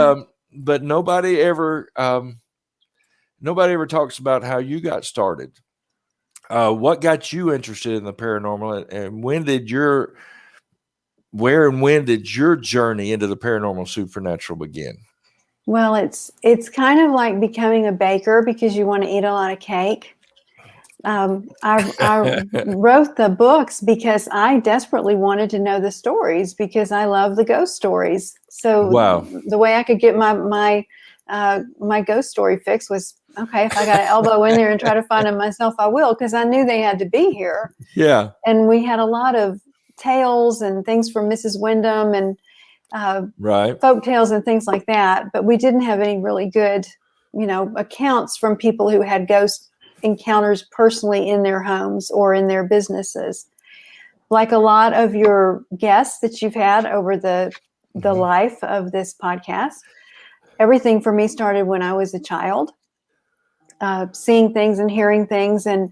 S1: nobody ever talks about how you got started. What got you interested in the paranormal, and when did your journey into the paranormal supernatural begin?
S4: Well, it's kind of like becoming a baker because you want to eat a lot of cake. I wrote the books because I desperately wanted to know the stories because I love the ghost stories. So
S1: Wow.
S4: the way I could get my ghost story fix was, okay, if I got to elbow in there and try to find them myself, I will, because I knew they had to be here.
S1: Yeah.
S4: And we had a lot of tales and things from Mrs. Wyndham and
S1: Right.
S4: folk tales and things like that, but we didn't have any really good, accounts from people who had ghost encounters personally in their homes or in their businesses. Like a lot of your guests that you've had over the life of this podcast, everything for me started when I was a child, seeing things and hearing things. And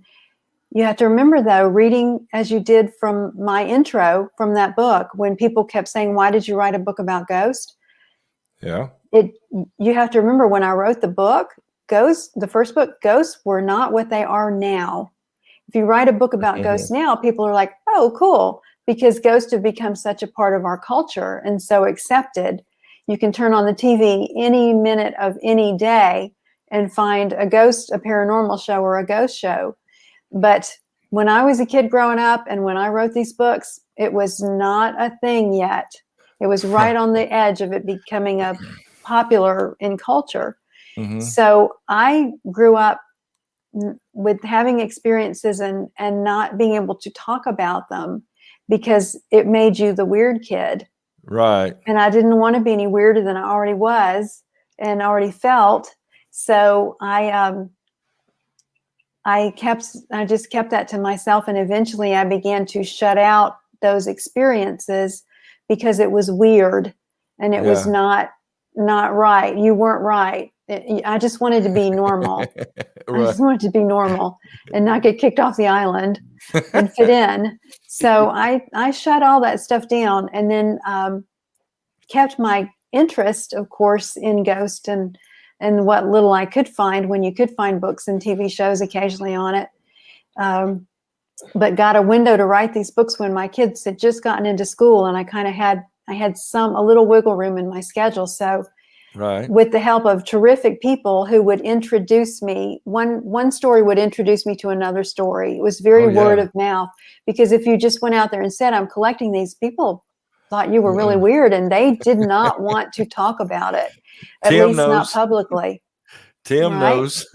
S4: you have to remember, though, reading as you did from my intro from that book, when people kept saying, why did you write a book about ghosts?
S1: Yeah.
S4: You have to remember, when I wrote the book, the first book, ghosts were not what they are now. If you write a book about ghosts now, people are like, oh, cool, because ghosts have become such a part of our culture and so accepted. You can turn on the TV any minute of any day and find a paranormal show or a ghost show. But when I was a kid growing up and when I wrote these books, it was not a thing yet. It was right on the edge of it becoming a popular in culture.
S1: Mm-hmm.
S4: So I grew up with having experiences and not being able to talk about them because it made you the weird kid.
S1: Right.
S4: And I didn't want to be any weirder than I already was and already felt. So I just kept that to myself. And eventually I began to shut out those experiences because it was weird and it was not right. You weren't right. I just wanted to be normal.
S1: Right.
S4: I just wanted to be normal and not get kicked off the island and fit in. So I shut all that stuff down and then kept my interest, of course, in ghost and what little I could find when you could find books and TV shows occasionally on it. But got a window to write these books when my kids had just gotten into school, and I kind of had a little wiggle room in my schedule. So
S1: right.
S4: with the help of terrific people who would introduce me, one story would introduce me to another story. It was very word of mouth, because if you just went out there and said, I'm collecting these, people thought you were really weird, and they did not want to talk about it, at least not publicly.
S1: Tim knows.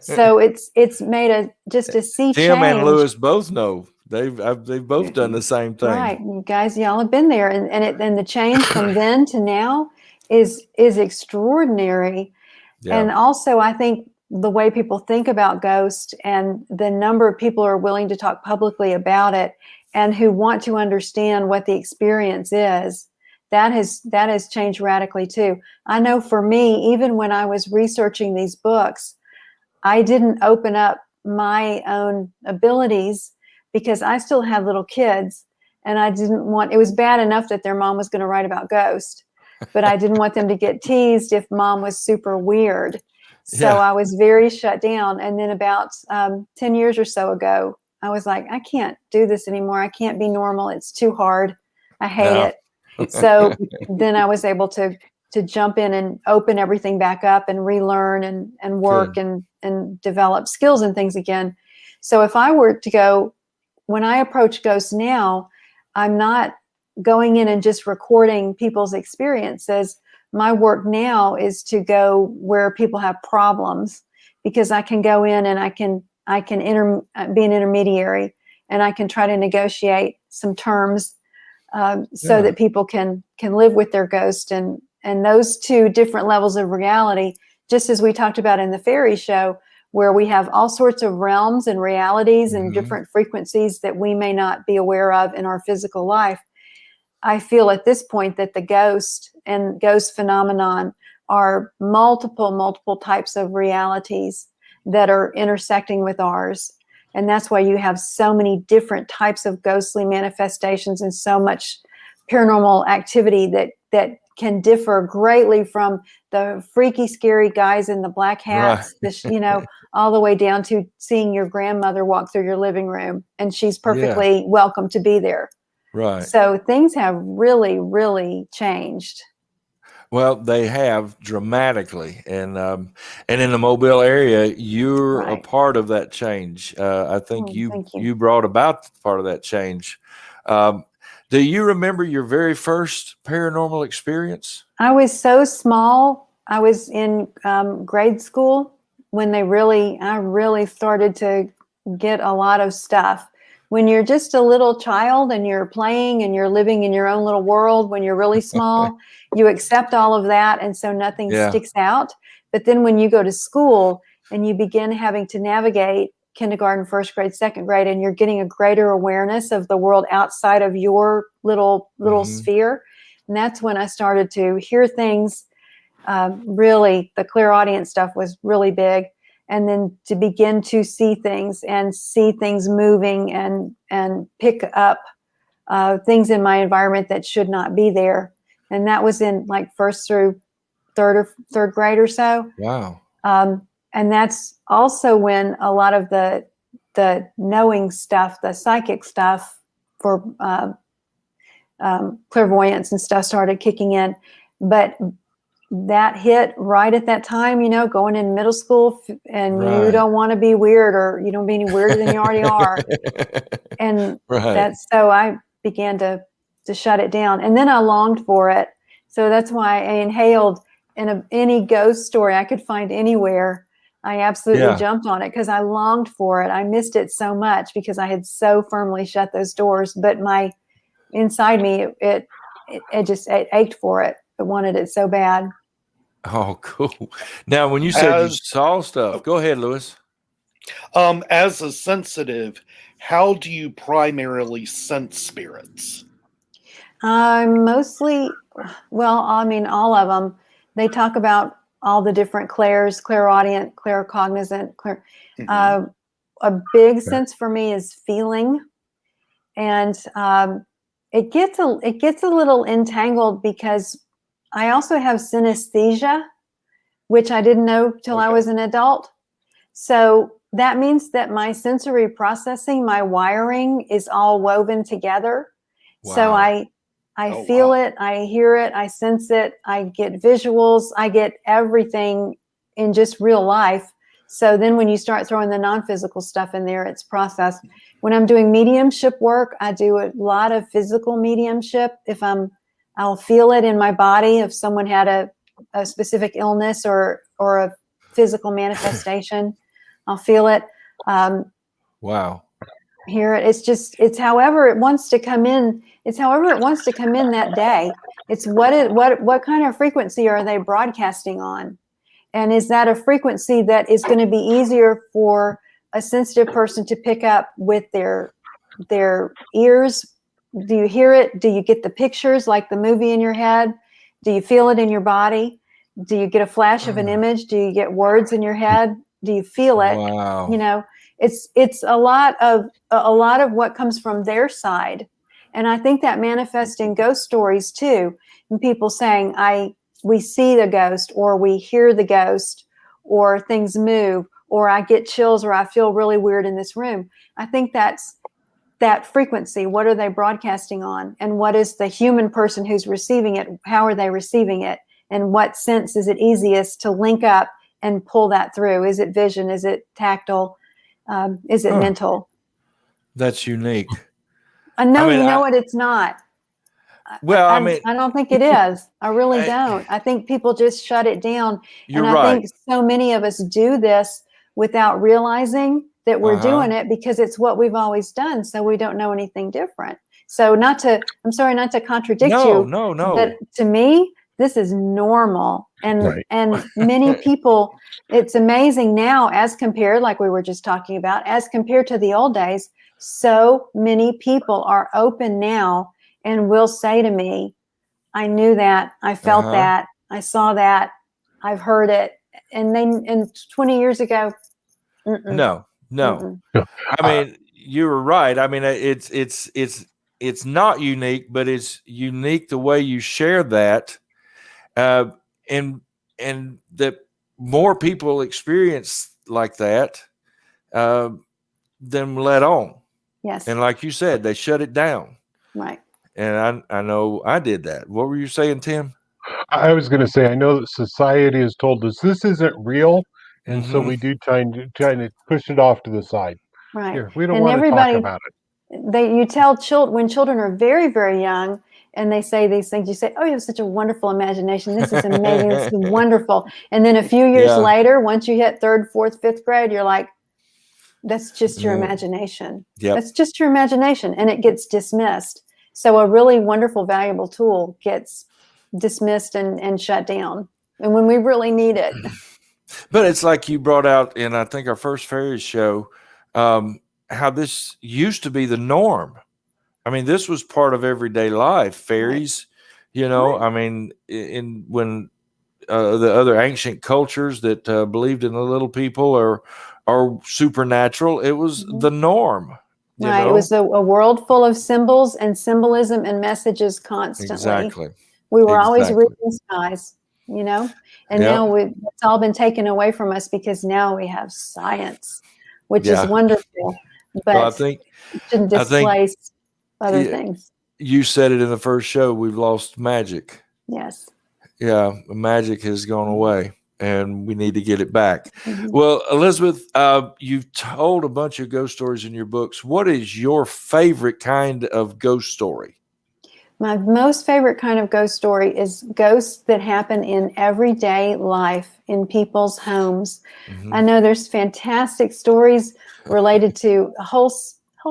S4: So it's made a sea change.
S1: Tim and Lewis both know. They've both done the same thing.
S4: Right, you guys, y'all have been there, and the change from then to now is extraordinary. Yeah. And also, I think the way people think about ghosts and the number of people who are willing to talk publicly about it and who want to understand what the experience is, that has changed radically too. I know for me, even when I was researching these books, I didn't open up my own abilities because I still had little kids, and I didn't want, it was bad enough that their mom was going to write about ghosts, but I didn't want them to get teased if mom was super weird. So I was very shut down. And then about 10 years or so ago, I was like, I can't do this anymore. I can't be normal. It's too hard. I hate it. So then I was able to jump in and open everything back up and relearn and work and develop skills and things again. So if I were to go, when I approach ghosts now, I'm not going in and just recording people's experiences. My work now is to go where people have problems, because I can go in and I can be an intermediary, and I can try to negotiate some terms so that people can live with their ghost, and those two different levels of reality, just as we talked about in the fairy show, where we have all sorts of realms and realities and different frequencies that we may not be aware of in our physical life. I feel at this point that the ghost and ghost phenomenon are multiple types of realities that are intersecting with ours. And that's why you have so many different types of ghostly manifestations and so much paranormal activity that can differ greatly from the freaky, scary guys in the black hats, all the way down to seeing your grandmother walk through your living room and she's perfectly welcome to be there.
S1: Right.
S4: So things have really, really changed.
S1: Well, they have dramatically, and in the Mobile area, you're a
S4: Right.
S1: part of that change. I think
S4: Oh,
S1: you
S4: thank you.
S1: you brought about part of that change. Um, do you remember your very first paranormal experience?
S4: I was so small. I was in grade school when I really started to get a lot of stuff. When you're just a little child and you're playing and you're living in your own little world, when you're really small, you accept all of that, and so nothing
S1: Yeah.
S4: sticks out. But then when you go to school and you begin having to navigate kindergarten, first grade, second grade, and you're getting a greater awareness of the world outside of your little
S1: Mhm.
S4: sphere, and that's when I started to hear things. Really, the clairaudient stuff was really big. And then to begin to see things and see things moving and pick up things in my environment that should not be there. And that was in like first through third grade or so.
S1: Wow.
S4: And that's also when a lot of the knowing stuff, the psychic stuff for clairvoyance and stuff started kicking in. But that hit right at that time, going in middle school, and you
S1: Right.
S4: don't want to be weird, or you don't be any weirder than you already are. And
S1: Right.
S4: so I began to shut it down, and then I longed for it. So that's why I inhaled any ghost story I could find anywhere. I absolutely
S1: Yeah.
S4: jumped on it because I longed for it. I missed it so much because I had so firmly shut those doors. But inside me, it just ached for it. It wanted it so bad.
S1: Oh, cool. Now, when you said you
S3: As
S1: saw stuff, go ahead, Lewis.
S3: as a sensitive, how do you primarily sense spirits?
S4: Mostly, well, I mean, all of them. They talk about all the different clairs, clairaudient, claircognizant.
S3: Mhm.
S4: A big sense for me is feeling, and it gets a little entangled because I also have synesthesia, which I didn't know till I
S3: Okay.
S4: was an adult. So that means that my sensory processing, my wiring is all woven together. So
S1: Wow.
S4: I
S3: Oh,
S4: feel
S3: wow.
S4: it, I hear it, I sense it, I get visuals, I get everything in just real life. So then when you start throwing the non-physical stuff in there, it's processed. When I'm doing mediumship work, I do a lot of physical mediumship. I'll feel it in my body if someone had a specific illness or a physical manifestation. I'll feel it,
S1: Wow.
S4: hear it. It's however it wants to come in. It's however it wants to come in that day. It's what kind of frequency are they broadcasting on? And is that a frequency that is going to be easier for a sensitive person to pick up with their ears? Do you hear it? Do you get the pictures like the movie in your head? Do you feel it in your body? Do you get a flash of an image? Do you get words in your head? Do you feel it?
S1: Wow.
S4: It's a lot of what comes from their side. And I think that manifests in ghost stories too, and people saying we see the ghost, or we hear the ghost, or things move, or I get chills, or I feel really weird in this room. I think that's that frequency. What are they broadcasting on? And what is the human person who's receiving it? How are they receiving it? And what sense is it easiest to link up and pull that through? Is it vision? Is it tactile? Is it mental?
S1: That's unique.
S4: No,
S1: I mean,
S4: you know what? It's not.
S1: well, I mean,
S4: I don't think it is. I really
S1: I-
S4: don't. I think people just shut it down.
S1: you're
S4: And I
S1: right.
S4: think so many of us do this without realizing that we're
S1: Uh-huh.
S4: doing it because it's what we've always done. So we don't know anything different. So I'm sorry not to contradict
S1: No,
S4: you,
S1: no.
S4: but to me, this is normal.
S2: Right.
S4: And many people, it's amazing now as compared, like we were just talking about, as compared to the old days, so many people are open now and will say to me, I knew that, I felt
S1: Uh-huh.
S4: that, I saw that, I've heard it. And 20 years ago,
S1: No.
S4: mm-mm.
S2: No,
S1: I mean, you were right. I mean, it's not unique, but it's unique the way you share that, uh, and that more people experience like that uh, than let on.
S4: Yes,
S1: And like you said, they shut it down.
S4: right.
S1: And I know I did that. What were you saying, Tim?
S2: I was going to say, I know that society has told us this isn't real, and so
S1: Mhm.
S2: we do trying to push it off to the side.
S4: Right.
S2: Here, we don't
S4: And
S2: want to talk
S4: everybody,
S2: about it.
S4: you tell children, when children are very, very young and they say these things, you say, oh, you have such a wonderful imagination. This is amazing. This is wonderful. And then a few years
S1: Yeah.
S4: later, once you hit third, fourth, fifth grade, you're like, that's just your
S1: Yeah.
S4: imagination.
S1: Yep.
S4: That's just your imagination. And it gets dismissed. So a really wonderful, valuable tool gets dismissed and shut down. And when we really need it.
S1: But it's like you brought out in, I think, our first fairies show, how this used to be the norm. I mean, this was part of everyday life. Fairies, you know,
S4: Right.
S1: I mean, in when the other ancient cultures that believed in the little people or supernatural, it was
S4: Mhm.
S1: the norm. You
S4: Right.
S1: know?
S4: It was a world full of symbols and symbolism and messages constantly.
S1: Exactly.
S4: We were always
S1: Exactly.
S4: reading skies, you know, and
S1: Yep.
S4: now it's all been taken away from us because now we have science, which
S1: Yeah.
S4: is wonderful, but
S1: Well, I think
S4: it shouldn't
S1: I think-
S4: displace other
S1: Yeah.
S4: things.
S1: you said it in the first show. We've lost magic.
S4: Yes.
S1: Yeah, magic has gone away, and we need to get it back.
S4: Mhm.
S1: Well, Elizabeth, you've told a bunch of ghost stories in your books. What is your favorite kind of ghost story?
S4: My most favorite kind of ghost story is ghosts that happen in everyday life in people's homes.
S1: Mhm.
S4: I know there's fantastic stories related to whole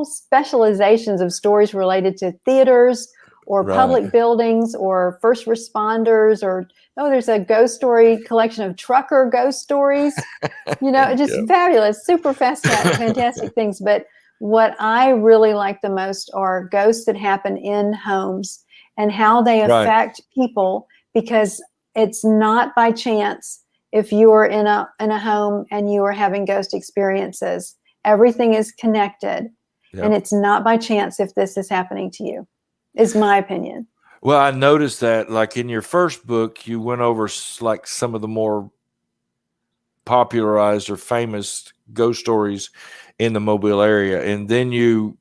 S4: specializations of stories related to theaters or
S1: Right.
S4: public buildings or first responders, or there's a ghost story collection of trucker ghost stories. Just
S1: Yep.
S4: fabulous, super fantastic things. But what I really like the most are ghosts that happen in homes and how they
S1: Right.
S4: affect people, because it's not by chance if you're in a home and you are having ghost experiences. Everything is connected.
S1: Yep.
S4: And it's not by chance if this is happening to you, is my opinion.
S1: Well, I noticed that, like in your first book, you went over like some of the more popularized or famous ghost stories in the Mobile area, and then you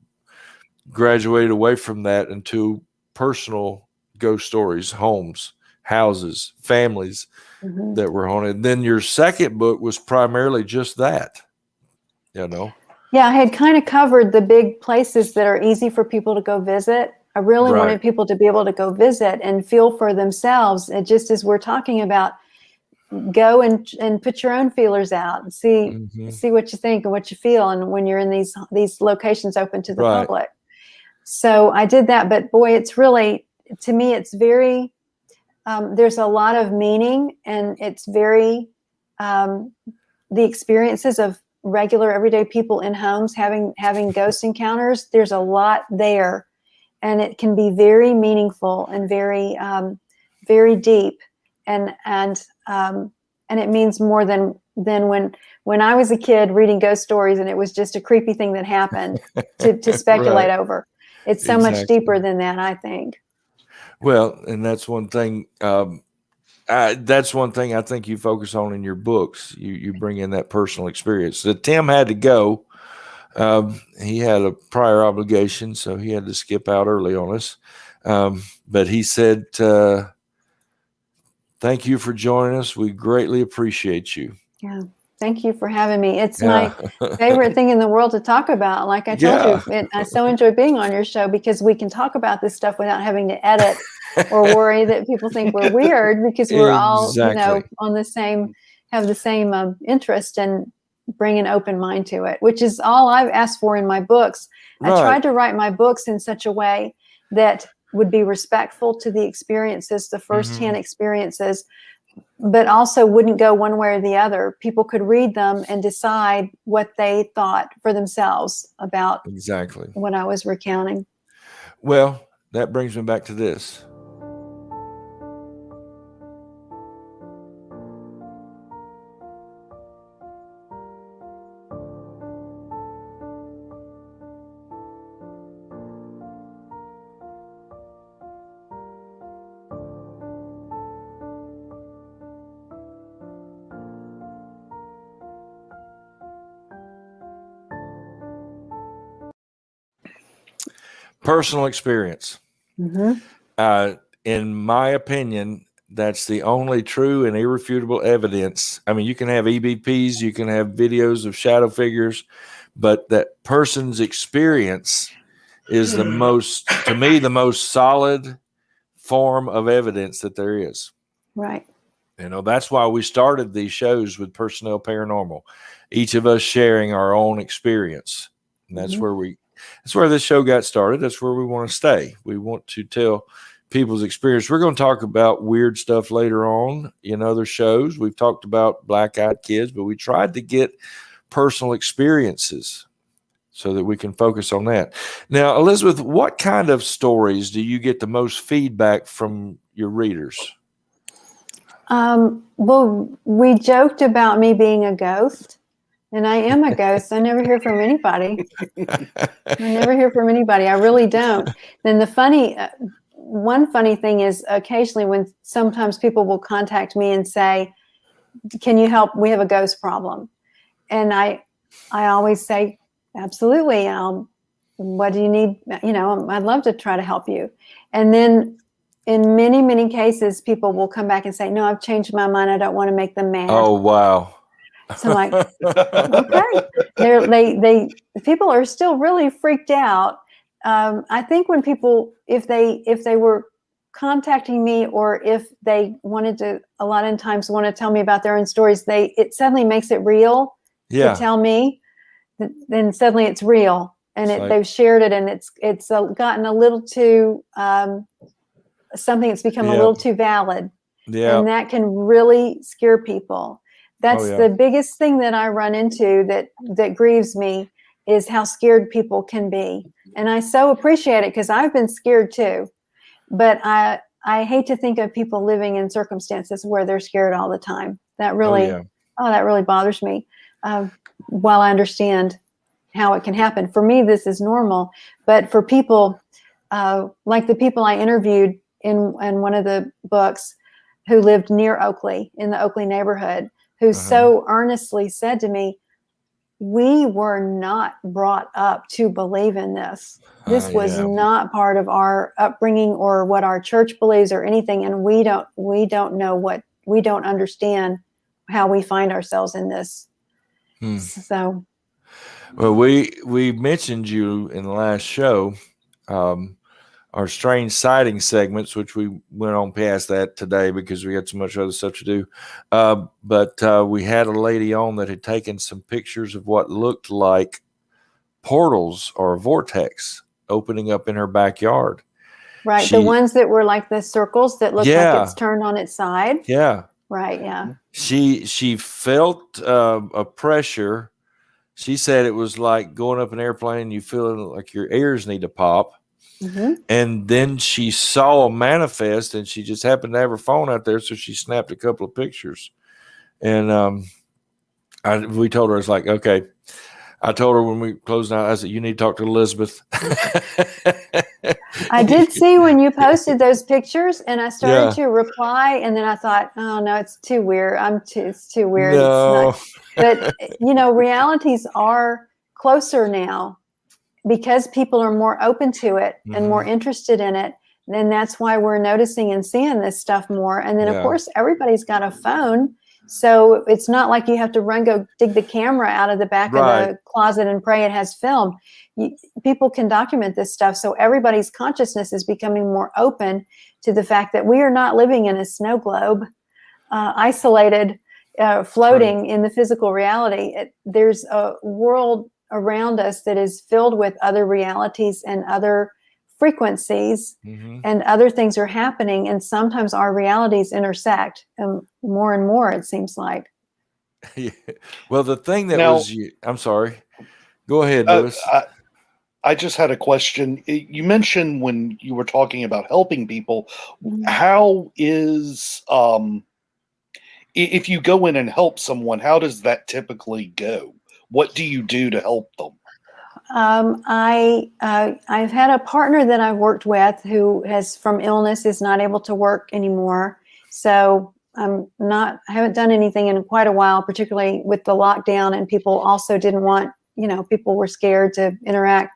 S1: graduated away from that into personal ghost stories, homes, houses, families
S4: Mhm.
S1: that were haunted. Then your second book was primarily just that, you know.
S4: Yeah, I had kind of covered the big places that are easy for people to go visit. I really
S1: Right.
S4: wanted people to be able to go visit and feel for themselves. And just as we're talking about, go and put your own feelers out and
S1: Mhm.
S4: see what you think and what you feel. And when you're in these locations open to the
S1: Right.
S4: public. So I did that, but boy, it's really, to me, it's very, there's a lot of meaning, and it's very, the experiences of regular everyday people in homes having ghost encounters. There's a lot there, and it can be very meaningful and very very deep, and it means more than when I was a kid reading ghost stories and it was just a creepy thing that happened to speculate
S1: Right.
S4: over. It's so much
S1: Exactly.
S4: deeper than that, I think.
S1: Well, and that's one thing. That's one thing I think you focus on in your books. You bring in that personal experience. So Tim had to go. He had a prior obligation, so he had to skip out early on us. But he said, "Thank you for joining us. We greatly appreciate you."
S4: Yeah. Thank you for having me. It's
S1: Yeah.
S4: my favorite thing in the world to talk about. Like I told you, I so enjoy being on your show because we can talk about this stuff without having to edit or worry that people think we're weird, because we're all,
S1: Exactly.
S4: on the same, have the same interest, and bring an open mind to it, which is all I've asked for in my books. I
S1: Right.
S4: tried to write my books in such a way that would be respectful to the experiences, the firsthand experiences, but also wouldn't go one way or the other. People could read them and decide what they thought for themselves about
S1: Exactly.
S4: what I was recounting.
S1: Well, that brings me back to this. Personal experience.
S4: Mm-hmm.
S1: In my opinion, That's the only true and irrefutable evidence. I mean, you can have EBPs, you can have videos of shadow figures, but that person's experience is the most, to me, the most solid form of evidence that there is.
S4: Right.
S1: You know, that's why we started these shows with Personnel Paranormal, each of us sharing our own experience. And that's that's where this show got started. That's where we want to stay. We want to tell people's experience. We're going to talk about weird stuff later on in other shows. We've talked about black-eyed kids, but we tried to get personal experiences so that we can focus on that. Now, Elizabeth, what kind of stories do you get the most feedback from your readers?
S4: Well, we joked about me being a ghost, and I am a ghost. I never hear from anybody. I never hear from anybody. I really don't. Then one funny thing is occasionally when sometimes people will contact me and say, "Can you help? We have a ghost problem." And I always say, "Absolutely. What do you need? You know, I'd love to try to help you." And then in many, many cases, people will come back and say, "No, I've changed my mind. I don't want to make them mad."
S1: Oh, wow.
S4: So I'm like, okay. People are still really freaked out. I think when people, if they were contacting me, or if they wanted to, a lot of times want to tell me about their own stories, it suddenly makes it real to tell me. Then suddenly it's real, and they've shared it, and it's gotten a little too something that's become a little too valid, and that can really scare people. That's the biggest thing that I run into that grieves me, is how scared people can be. And I so appreciate it, because I've been scared too. But I hate to think of people living in circumstances where they're scared all the time. That really, that really bothers me. While I understand how it can happen, for me, this is normal. But for people like the people I interviewed in one of the books, who lived near Oakley, in the Oakley neighborhood, who so earnestly said to me, "We were not brought up to believe in this. This was not part of our upbringing or what our church believes or anything. And we don't know we don't understand how we find ourselves in this." So,
S1: well, we mentioned you in the last show, our strange sighting segments, which we went on past that today because we had so much other stuff to do. But we had a lady on that had taken some pictures of what looked like portals or a vortex opening up in her backyard.
S4: Right. The ones that were like the circles that look like it's turned on its side.
S1: Yeah.
S4: Right. Yeah.
S1: She felt a pressure. She said it was like going up an airplane and you feel like your ears need to pop. And then she saw a manifest, and she just happened to have her phone out there, so she snapped a couple of pictures. And we told her, it's like, okay. I told her when we closed out, I said, "You need to talk to Elizabeth."
S4: I did see when you posted those pictures, and I started to reply, and then I thought, "Oh no, it's too weird. It's too weird."
S1: No.
S4: It's not. But realities are closer now, because people are more open to it and more interested in it. Then that's why we're noticing and seeing this stuff more. And then of course, everybody's got a phone. So it's not like you have to go dig the camera out of the back of the closet and pray it has film. People can document this stuff. So everybody's consciousness is becoming more open to the fact that we are not living in a snow globe, isolated, floating in the physical reality. There's a world around us that is filled with other realities and other frequencies, and other things are happening, and sometimes our realities intersect, and more it seems like.
S1: Well, the thing that I'm sorry, go ahead, Lewis.
S3: I just had a question. You mentioned when you were talking about helping people, how is if you go in and help someone, how does that typically go? What do you do to help them?
S4: I've had a partner that I've worked with who from illness is not able to work anymore. So I haven't done anything in quite a while, particularly with the lockdown, and people also didn't want, people were scared to interact.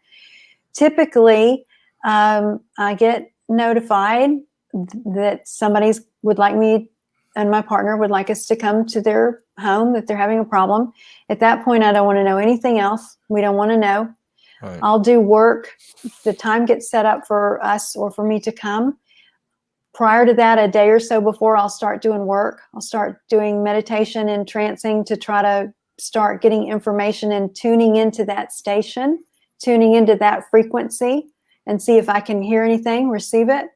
S4: Typically, I get notified that somebody's would like me and my partner would like us to come to their home, that they're having a problem. At that point, I don't want to know anything else. We don't want to know.
S1: Right.
S4: I'll do work. The time gets set up for us or for me to come. Prior to that, a day or so before, I'll start doing work. I'll start doing meditation and trancing to try to start getting information and tuning into that station, tuning into that frequency, and see if I can hear anything, receive it,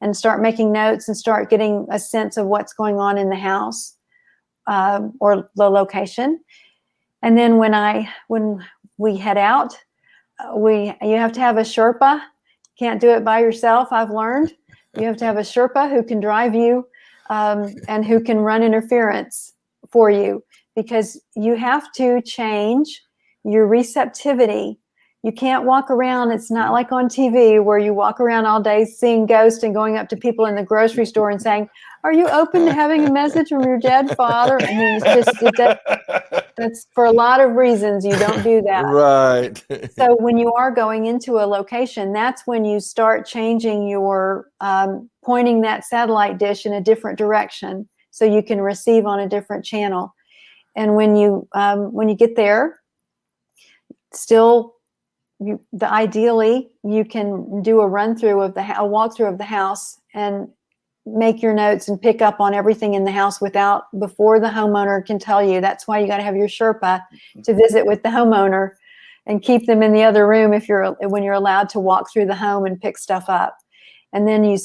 S4: and start making notes and start getting a sense of what's going on in the house or the location. And then when we head out, you have to have a Sherpa. Can't do it by yourself, I've learned. You have to have a Sherpa who can drive you and who can run interference for you, because you have to change your receptivity. You can't walk around. It's not like on TV where you walk around all day seeing ghosts and going up to people in the grocery store and saying, "Are you open to having a message from your dead father?" I mean, that's for a lot of reasons you don't do that.
S1: Right.
S4: So when you are going into a location, that's when you start changing your pointing that satellite dish in a different direction so you can receive on a different channel. And when you get there, still, ideally you can do a run through of a walkthrough of the house and make your notes and pick up on everything in the house before the homeowner can tell you. That's why you got to have your Sherpa to visit with the homeowner and keep them in the other room when you're allowed to walk through the home and pick stuff up. And then you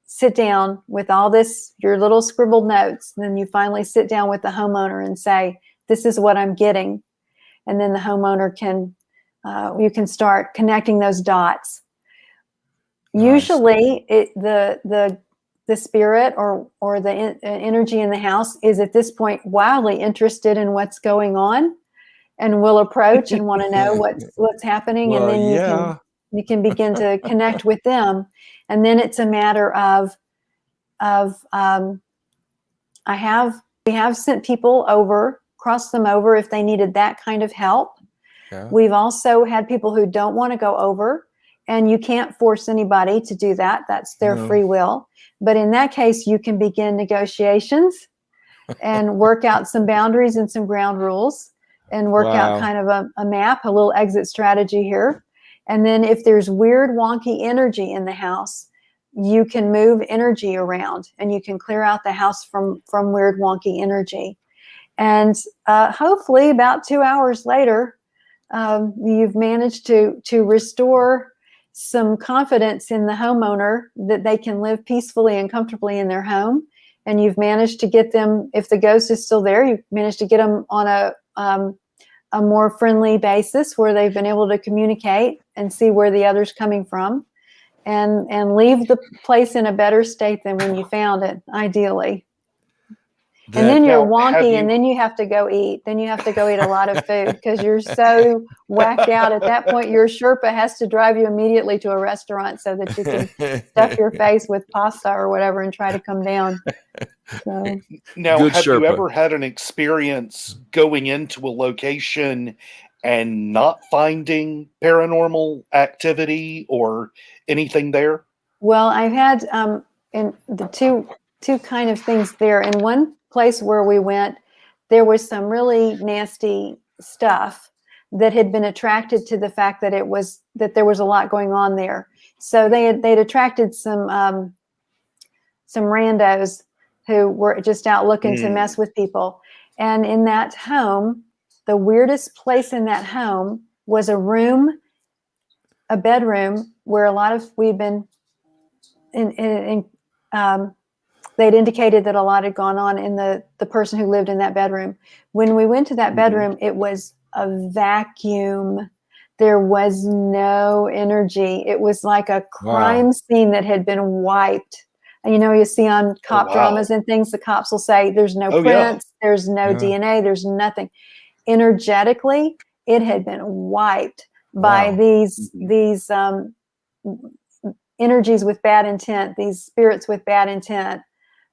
S4: sit down with all this, your little scribbled notes. And then you finally sit down with the homeowner and say, "This is what I'm getting." And then the homeowner you can start connecting those dots.
S1: Nice.
S4: Usually the spirit or the energy in the house is at this point wildly interested in what's going on and will approach and want to know what's happening.
S1: Well,
S4: and then
S1: yeah.
S4: you can begin to connect with them. And then it's a matter of we have sent people over, crossed them over if they needed that kind of help.
S1: Yeah.
S4: We've also had people who don't want to go over, and you can't force anybody to do that. That's their
S1: No.
S4: free will. But in that case, you can begin negotiations and work out some boundaries and some ground rules and work out
S1: Wow.
S4: kind of a map, a little exit strategy here. And then if there's weird, wonky energy in the house, you can move energy around and you can clear out the house from weird, wonky energy. And hopefully about 2 hours later, you've managed to restore some confidence in the homeowner that they can live peacefully and comfortably in their home. And you've managed to get them, if the ghost is still there, you've managed to get them on a more friendly basis where they've been able to communicate and see where the other's coming from, and leave the place in a better state than when you found it, ideally. And then you're wonky, and then you have to go eat. Then you have to go eat a lot of food because you're so whacked out. At that point, your Sherpa has to drive you immediately to a restaurant so that you can stuff your face with pasta or whatever and try to come down. So.
S3: Now,
S1: Good
S3: have
S1: Sherpa.
S3: you ever had an experience going into a location and not finding paranormal activity or anything there?
S4: Well, I've had in the two kind of things there. In one place where we went, there was some really nasty stuff that had been attracted to the fact that there was a lot going on there. So they'd attracted some randos who were just out looking to mess with people. And in that home, the weirdest place in that home was a bedroom where we'd been they'd indicated that a lot had gone on in the person who lived in that bedroom. When we went to that bedroom, it was a vacuum. There was no energy. It was like a crime scene that had been wiped. And you see on cop dramas and things, the cops will say there's no prints, there's no DNA, there's nothing. Energetically, it had been wiped by these energies with bad intent, these spirits with bad intent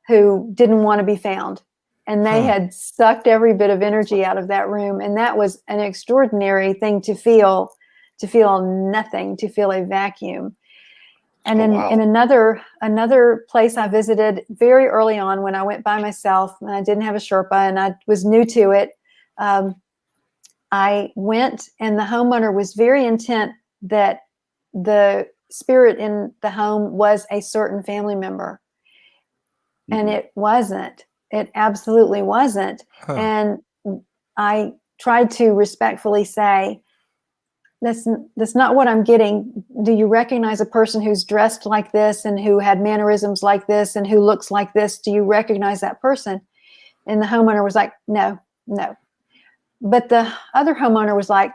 S4: who didn't want to be found. And they had sucked every bit of energy out of that room. And that was an extraordinary thing to feel nothing, to feel a vacuum. And
S3: Oh,
S4: in,
S3: wow.
S4: in another place I visited very early on when I went by myself and I didn't have a Sherpa and I was new to it, I went and the homeowner was very intent that the spirit in the home was a certain family member. And it wasn't. It absolutely wasn't.
S1: Huh.
S4: And I tried to respectfully say, that's not what I'm getting. Do you recognize a person who's dressed like this and who had mannerisms like this and who looks like this? Do you recognize that person? And the homeowner was like, no. But the other homeowner was like,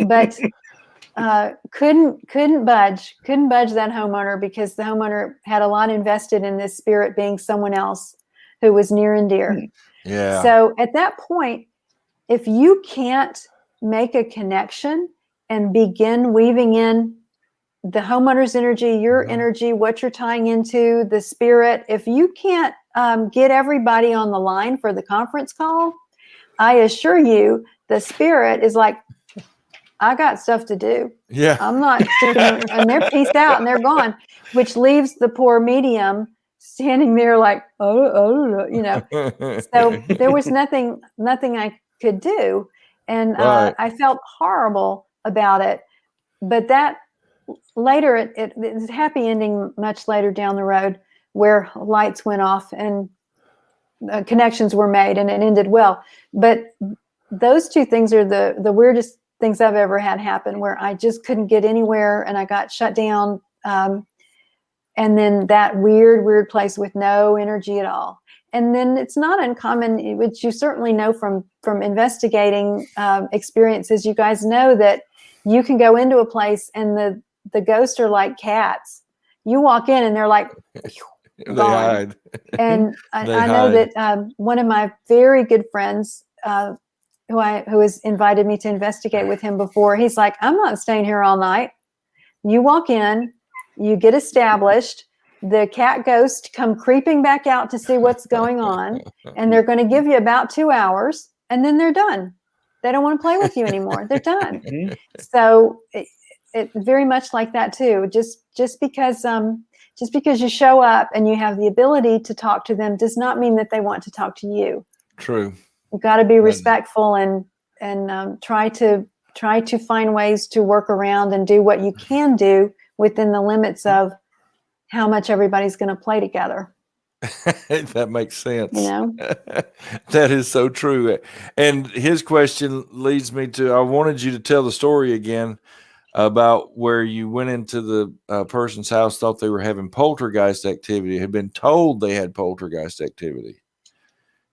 S4: but couldn't budge that homeowner because the homeowner had a lot invested in this spirit being someone else who was near and dear.
S1: Yeah.
S4: So at that point, if you can't make a connection and begin weaving in the homeowner's energy, your energy, what you're tying into, the spirit, if you can't get everybody on the line for the conference call, I assure you the spirit is like, I got stuff to do.
S1: Yeah.
S4: I'm not sticking around. And they're peaced out and they're gone, which leaves the poor medium standing there like, So there was nothing I could do. And
S1: Right.
S4: I felt horrible about it. But that later, it's a happy ending much later down the road where lights went off and connections were made and it ended well. But those two things are the weirdest things I've ever had happen, where I just couldn't get anywhere and I got shut down. And then that weird place with no energy at all. And then it's not uncommon, which you certainly know from investigating experiences. You guys know that you can go into a place and the ghosts are like cats. You walk in and they're like,
S1: They
S4: gone.
S1: hide.
S4: And
S1: They
S4: I know
S1: hide.
S4: that one of my very good friends, who has invited me to investigate with him before, he's like, I'm not staying here all night. You walk in, you get established, the cat ghost come creeping back out to see what's going on, and they're going to give you about 2 hours, and then they're done. They don't want to play with you anymore. They're done. So it very much like that too. Just because you show up and you have the ability to talk to them does not mean that they want to talk to you.
S1: True.
S4: You've got to be respectful and try to find ways to work around and do what you can do within the limits of how much everybody's going to play together.
S1: That makes sense.
S4: You know?
S1: That is so true. And his question leads me to, I wanted you to tell the story again about where you went into the person's house, thought they were having poltergeist activity, had been told they had poltergeist activity.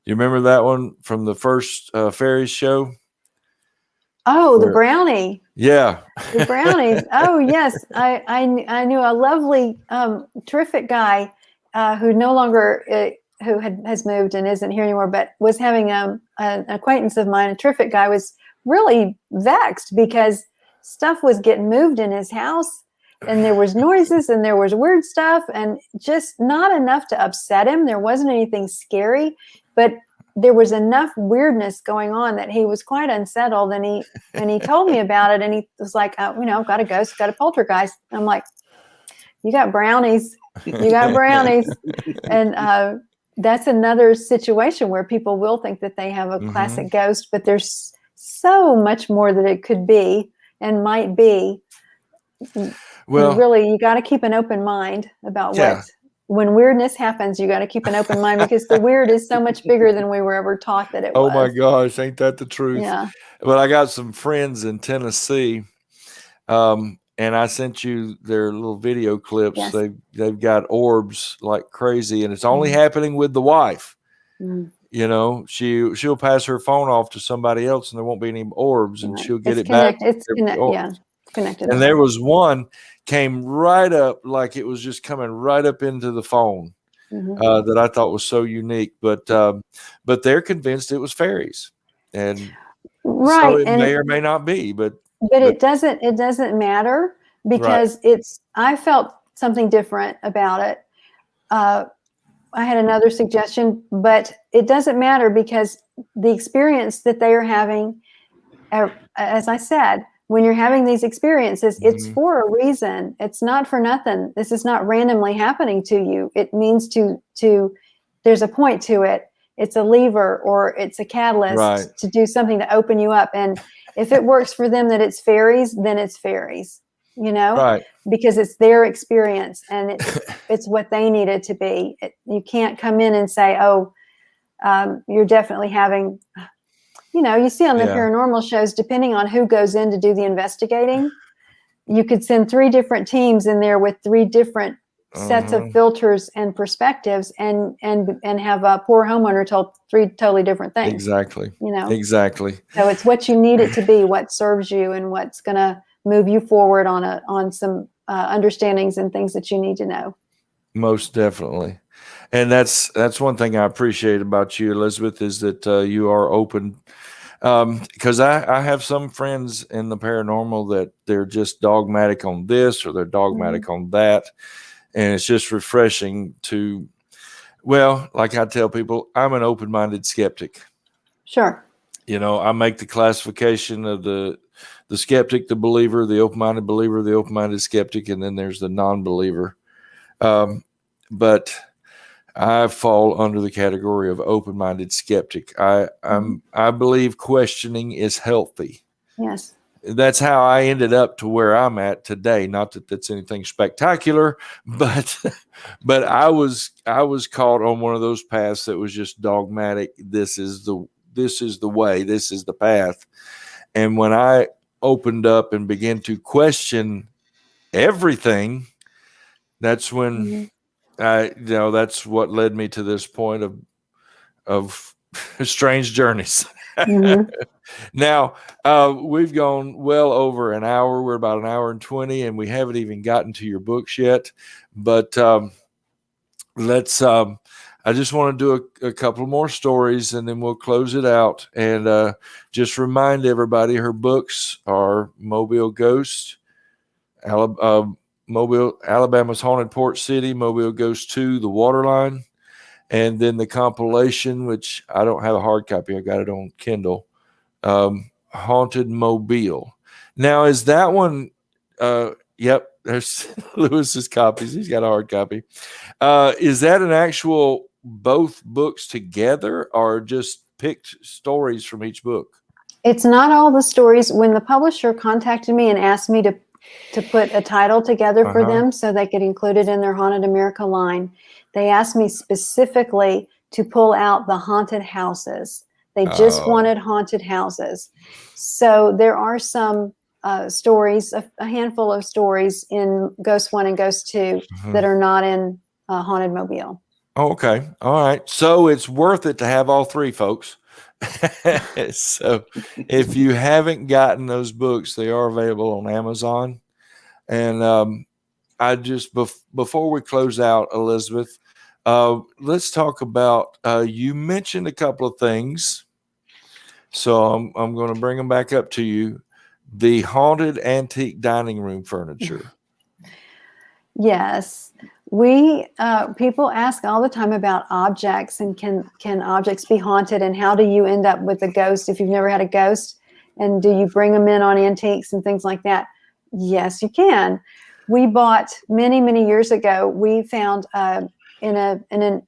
S1: You remember that one from the first Fairies show?
S4: Oh, the brownie.
S1: Yeah.
S4: The brownies. Oh, yes. I knew a lovely, terrific guy who no longer, who has moved and isn't here anymore, but was having an acquaintance of mine, a terrific guy, was really vexed because stuff was getting moved in his house and there was noises and there was weird stuff and just not enough to upset him. There wasn't anything scary, but there was enough weirdness going on that he was quite unsettled, and he told me about it, and he was like, got a ghost, got a poltergeist. And I'm like, you got brownies, and that's another situation where people will think that they have a classic ghost, but there's so much more that it could be and might be. Well, really, you got to keep an open mind about when weirdness happens, you got to keep an open mind because the weird is so much bigger than we were ever taught that it was.
S1: Oh my gosh, ain't that the truth?
S4: Yeah.
S1: But I got some friends in Tennessee, and I sent you their little video clips.
S4: Yes.
S1: They've got orbs like crazy, and it's only happening with the wife. You know, she'll pass her phone off to somebody else, and there won't be any orbs, and she'll get it back.
S4: It's connected.
S1: And there was one came right up, like it was just coming right up into the phone, that I thought was so unique. But they're convinced it was fairies, and so it may or may not be. But
S4: it doesn't matter because I felt something different about it. I had another suggestion, but it doesn't matter because the experience that they are having, as I said, when you're having these experiences, it's
S1: Mhm.
S4: for a reason. It's not for nothing. This is not randomly happening to you. It means to there's a point to it. It's a lever or it's a catalyst
S1: Right.
S4: to do something to open you up. And if it works for them that it's fairies, then it's fairies, you know,
S1: Right.
S4: because it's their experience and it's what they needed to be. You can't come in and say, oh, you're definitely having, you know, you see on the
S1: Yeah.
S4: paranormal shows, depending on who goes in to do the investigating, you could send 3 different teams in there with 3 different sets of
S1: Mhm.
S4: filters and perspectives and have a poor homeowner told 3 totally different things,
S1: Exactly.
S4: you know?
S1: Exactly.
S4: So it's what you need it to be, what serves you and what's going to move you forward on some understandings and things that you need to know.
S1: Most definitely. And that's one thing I appreciate about you, Elizabeth, is that you are open. Because I have some friends in the paranormal that they're just dogmatic on this or they're dogmatic on that. And it's just refreshing to, well, like I tell people, I'm an open-minded skeptic.
S4: Sure.
S1: You know, I make the classification of the skeptic, the believer, the open-minded believer, the open-minded skeptic, and then there's the non-believer. But I fall under the category of open-minded skeptic. I believe questioning is healthy.
S4: Yes.
S1: That's how I ended up to where I'm at today. Not that that's anything spectacular, but I was caught on one of those paths that was just dogmatic. This is the way. This is the path. And when I opened up and began to question everything, that's when that's what led me to this point of strange journeys.
S4: Mm-hmm.
S1: Now, we've gone well over an hour. We're about an hour and 20, and we haven't even gotten to your books yet. But let's. I just want to do a couple more stories, and then we'll close it out. And just remind everybody, her books are Mobile Ghost, Mobile, Alabama's Haunted Port City, Mobile Ghost 2, The Waterline, and then the compilation, which I don't have a hard copy. I got it on Kindle. Haunted Mobile. Now, is that one? Yep, there's Lewis's copies. He's got a hard copy. Is that an actual both books together, or just picked stories from each book?
S4: It's not all the stories. When the publisher contacted me and asked me to put a title together for them so they could include it in their Haunted America line, they asked me specifically to pull out the haunted houses. They just wanted haunted houses. So there are some stories, a handful of stories in Ghost 1 and Ghost 2 that are not in Haunted Mobile.
S1: Oh, okay. All right. So it's worth it to have all 3, folks. So if you haven't gotten those books, they are available on Amazon. And I just, before we close out, Elizabeth, let's talk about, you mentioned a couple of things. So I'm going to bring them back up to you. The haunted antique dining room furniture.
S4: Yes. We people ask all the time about objects and can objects be haunted, and how do you end up with a ghost if you've never had a ghost, and do you bring them in on antiques and things like that? Yes, you can. We bought many years ago. We found in an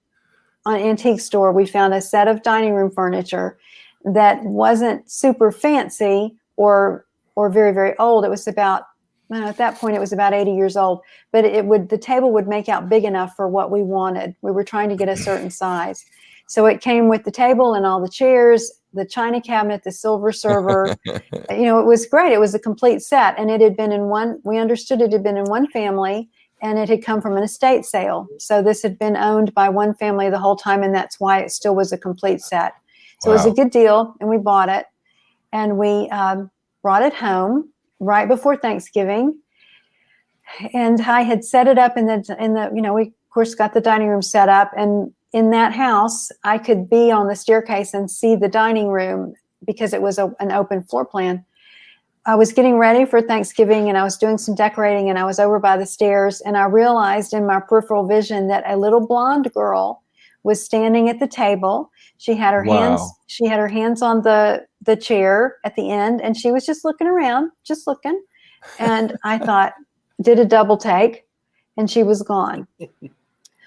S4: antique store, we found a set of dining room furniture that wasn't super fancy or very old. It was about, at that point it was about 80 years old, but the table would make out big enough for what we wanted. We were trying to get a certain size. So it came with the table and all the chairs, the china cabinet, the silver server. It was great. It was a complete set, and it had been we understood it had been in one family, and it had come from an estate sale. So this had been owned by one family the whole time, and that's why it still was a complete set. So It was a good deal, and we bought it, and we brought it home right before Thanksgiving. And I had set it up in the we of course got the dining room set up, and in that house I could be on the staircase and see the dining room because it was an open floor plan. I was getting ready for Thanksgiving and I was doing some decorating, and I was over by the stairs, and I realized in my peripheral vision that a little blonde girl was standing at the table. She had her hands on the the chair at the end, and she was just looking around, just looking. And I thought, did a double take, and she was gone.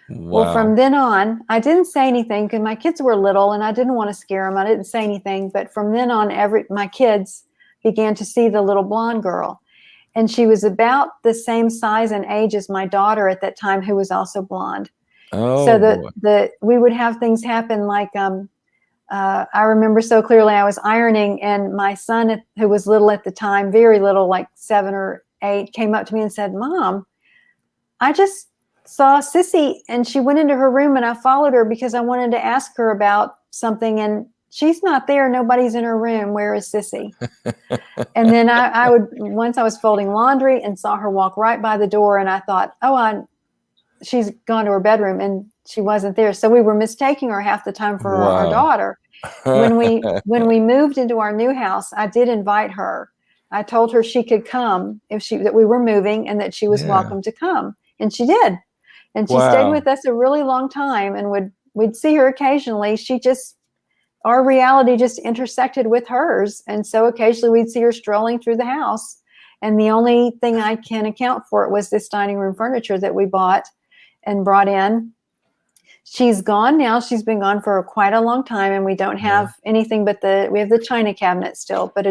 S4: Well, from then on, I didn't say anything because my kids were little and I didn't want to scare them. I didn't say anything. But from then on, my kids began to see the little blonde girl. And she was about the same size and age as my daughter at that time, who was also blonde.
S1: Oh,
S4: so we would have things happen like, I remember so clearly I was ironing, and my son, who was little at the time, very little, like 7 or 8, came up to me and said, "Mom, I just saw Sissy and she went into her room and I followed her because I wanted to ask her about something, and she's not there. Nobody's in her room. Where is Sissy?" And then once I was folding laundry and saw her walk right by the door, and I thought, she's gone to her bedroom, and she wasn't there. So we were mistaking her half the time for our daughter. When we moved into our new house, I did invite her. I told her she could come that we were moving and that she was welcome to come. And she did. And she stayed with us a really long time, and we'd see her occasionally. Our reality just intersected with hers. And so occasionally we'd see her strolling through the house. And the only thing I can account for it was this dining room furniture that we bought and brought in. She's gone now. She's been gone for quite a long time, and we don't have anything but we have the china cabinet still, but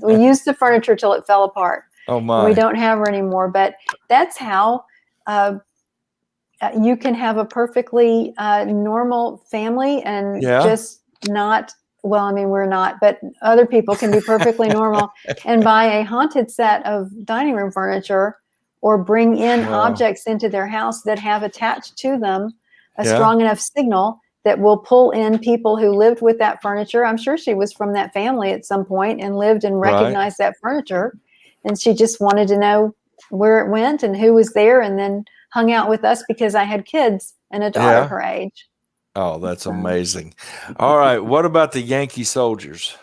S4: we used the furniture till it fell apart.
S1: Oh my.
S4: We don't have her anymore, but that's how you can have a perfectly normal family and just not, well, I mean, we're not, but other people can be perfectly normal and buy a haunted set of dining room furniture or bring in objects into their house that have attached to them a strong enough signal that will pull in people who lived with that furniture. I'm sure she was from that family at some point and lived and recognized that furniture. And she just wanted to know where it went and who was there, and then hung out with us because I had kids and a daughter her age.
S1: Oh, that's amazing. All right. What about the Yankee soldiers?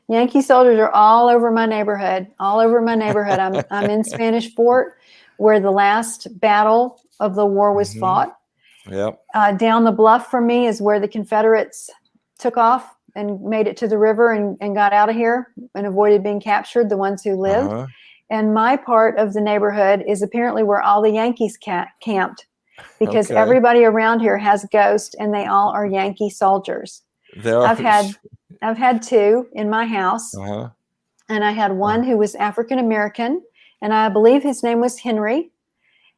S4: Yankee soldiers are all over my neighborhood, I'm in Spanish Fort, where the last battle of the war was fought.
S1: Yep.
S4: Down the bluff from me is where the Confederates took off and made it to the river and got out of here and avoided being captured, the ones who lived. And my part of the neighborhood is apparently where all the Yankees camped, because everybody around here has ghosts, and they all are Yankee soldiers. I've had 2 in my house, and I had one who was African American, and I believe his name was Henry.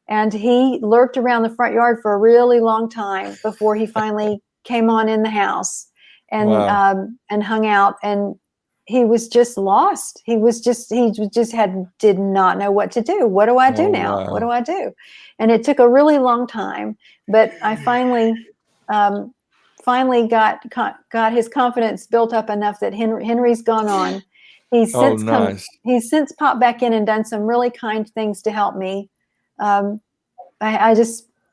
S4: And he lurked around the front yard for a really long time before he finally came on in the house and hung out. And he was just lost. He did not know what to do. What do I do now?
S1: Wow.
S4: What do I do? And it took a really long time, but I finally got his confidence built up enough that Henry's gone on. He's since popped back in and done some really kind things to help me.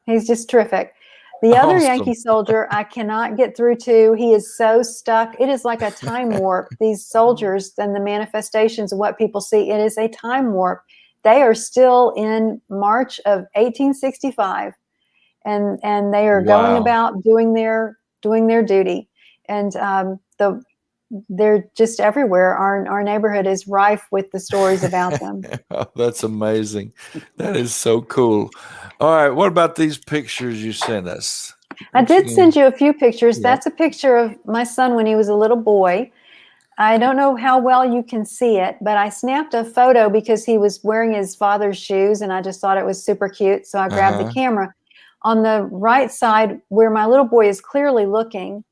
S4: He's just terrific. The other Yankee soldier I cannot get through to. He is so stuck. It is like a time warp. These soldiers and the manifestations of what people see, it is a time warp. They are still in March of 1865, and they are going about doing their duty. And they're just everywhere. Our neighborhood is rife with the stories about them.
S1: Oh, that's amazing. That is so cool. All right. What about these pictures you sent us?
S4: I did send you a few pictures. That's a picture of my son when he was a little boy. I don't know how well you can see it, but I snapped a photo because he was wearing his father's shoes, and I just thought it was super cute. So I grabbed the camera. On the right side, where my little boy is clearly looking,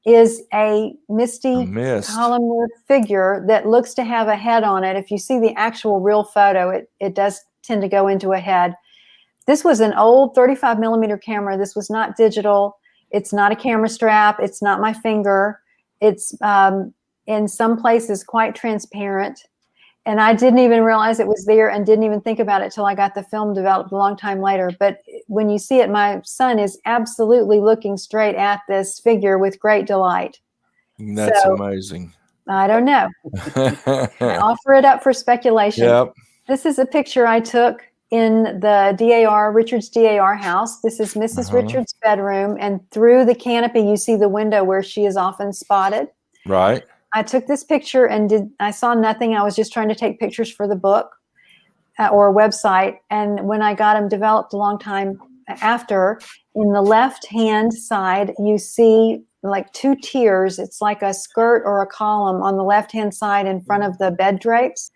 S4: is a misty columnar figure that looks to have a head on it. If you see the actual real photo, it does tend to go into a head. This was an old 35 millimeter camera. This was not digital. It's not a camera strap. It's not my finger. It's in some places quite transparent. And I didn't even realize it was there and didn't even think about it till I got the film developed a long time later. But when you see it, my son is absolutely looking straight at this figure with great delight.
S1: That's amazing.
S4: I don't know. I offer it up for speculation.
S1: Yep.
S4: This is a picture I took in the Richard's DAR house. This is Mrs. Richards' bedroom. And through the canopy, you see the window where she is often spotted.
S1: Right.
S4: I took this picture and I saw nothing. I was just trying to take pictures for the book or a website. And when I got them developed a long time after, in the left-hand side, you see like two tiers. It's like a skirt or a column on the left-hand side in front of the bed drapes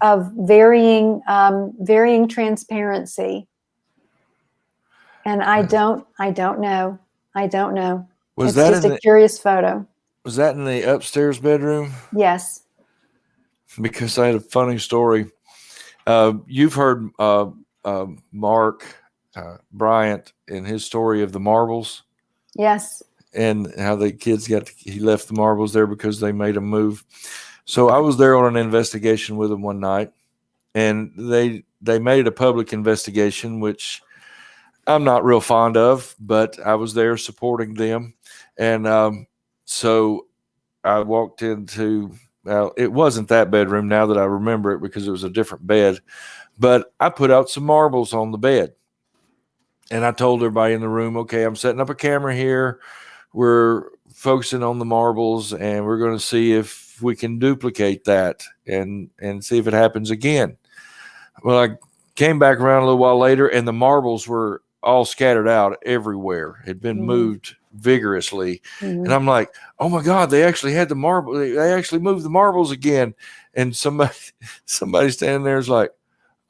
S4: of varying transparency. And I don't know.
S1: Was
S4: it's
S1: that
S4: just a curious photo.
S1: Was that in the upstairs bedroom?
S4: Yes.
S1: Because I had a funny story. You've heard Mark Bryant in his story of the marbles.
S4: Yes.
S1: And how the kids he left the marbles there because they made him move. So I was there on an investigation with him one night, and they made a public investigation, which I'm not real fond of, but I was there supporting them. And so I walked into, it wasn't that bedroom now that I remember it because it was a different bed, but I put out some marbles on the bed. And I told everybody in the room, okay, I'm setting up a camera here. We're focusing on the marbles, and we're going to see if we can duplicate that and see if it happens again. Well, I came back around a little while later, and the marbles were all scattered out everywhere. It had been moved vigorously. And I'm like, oh my God, they actually had the marble. They actually moved the marbles again. And somebody standing there is like,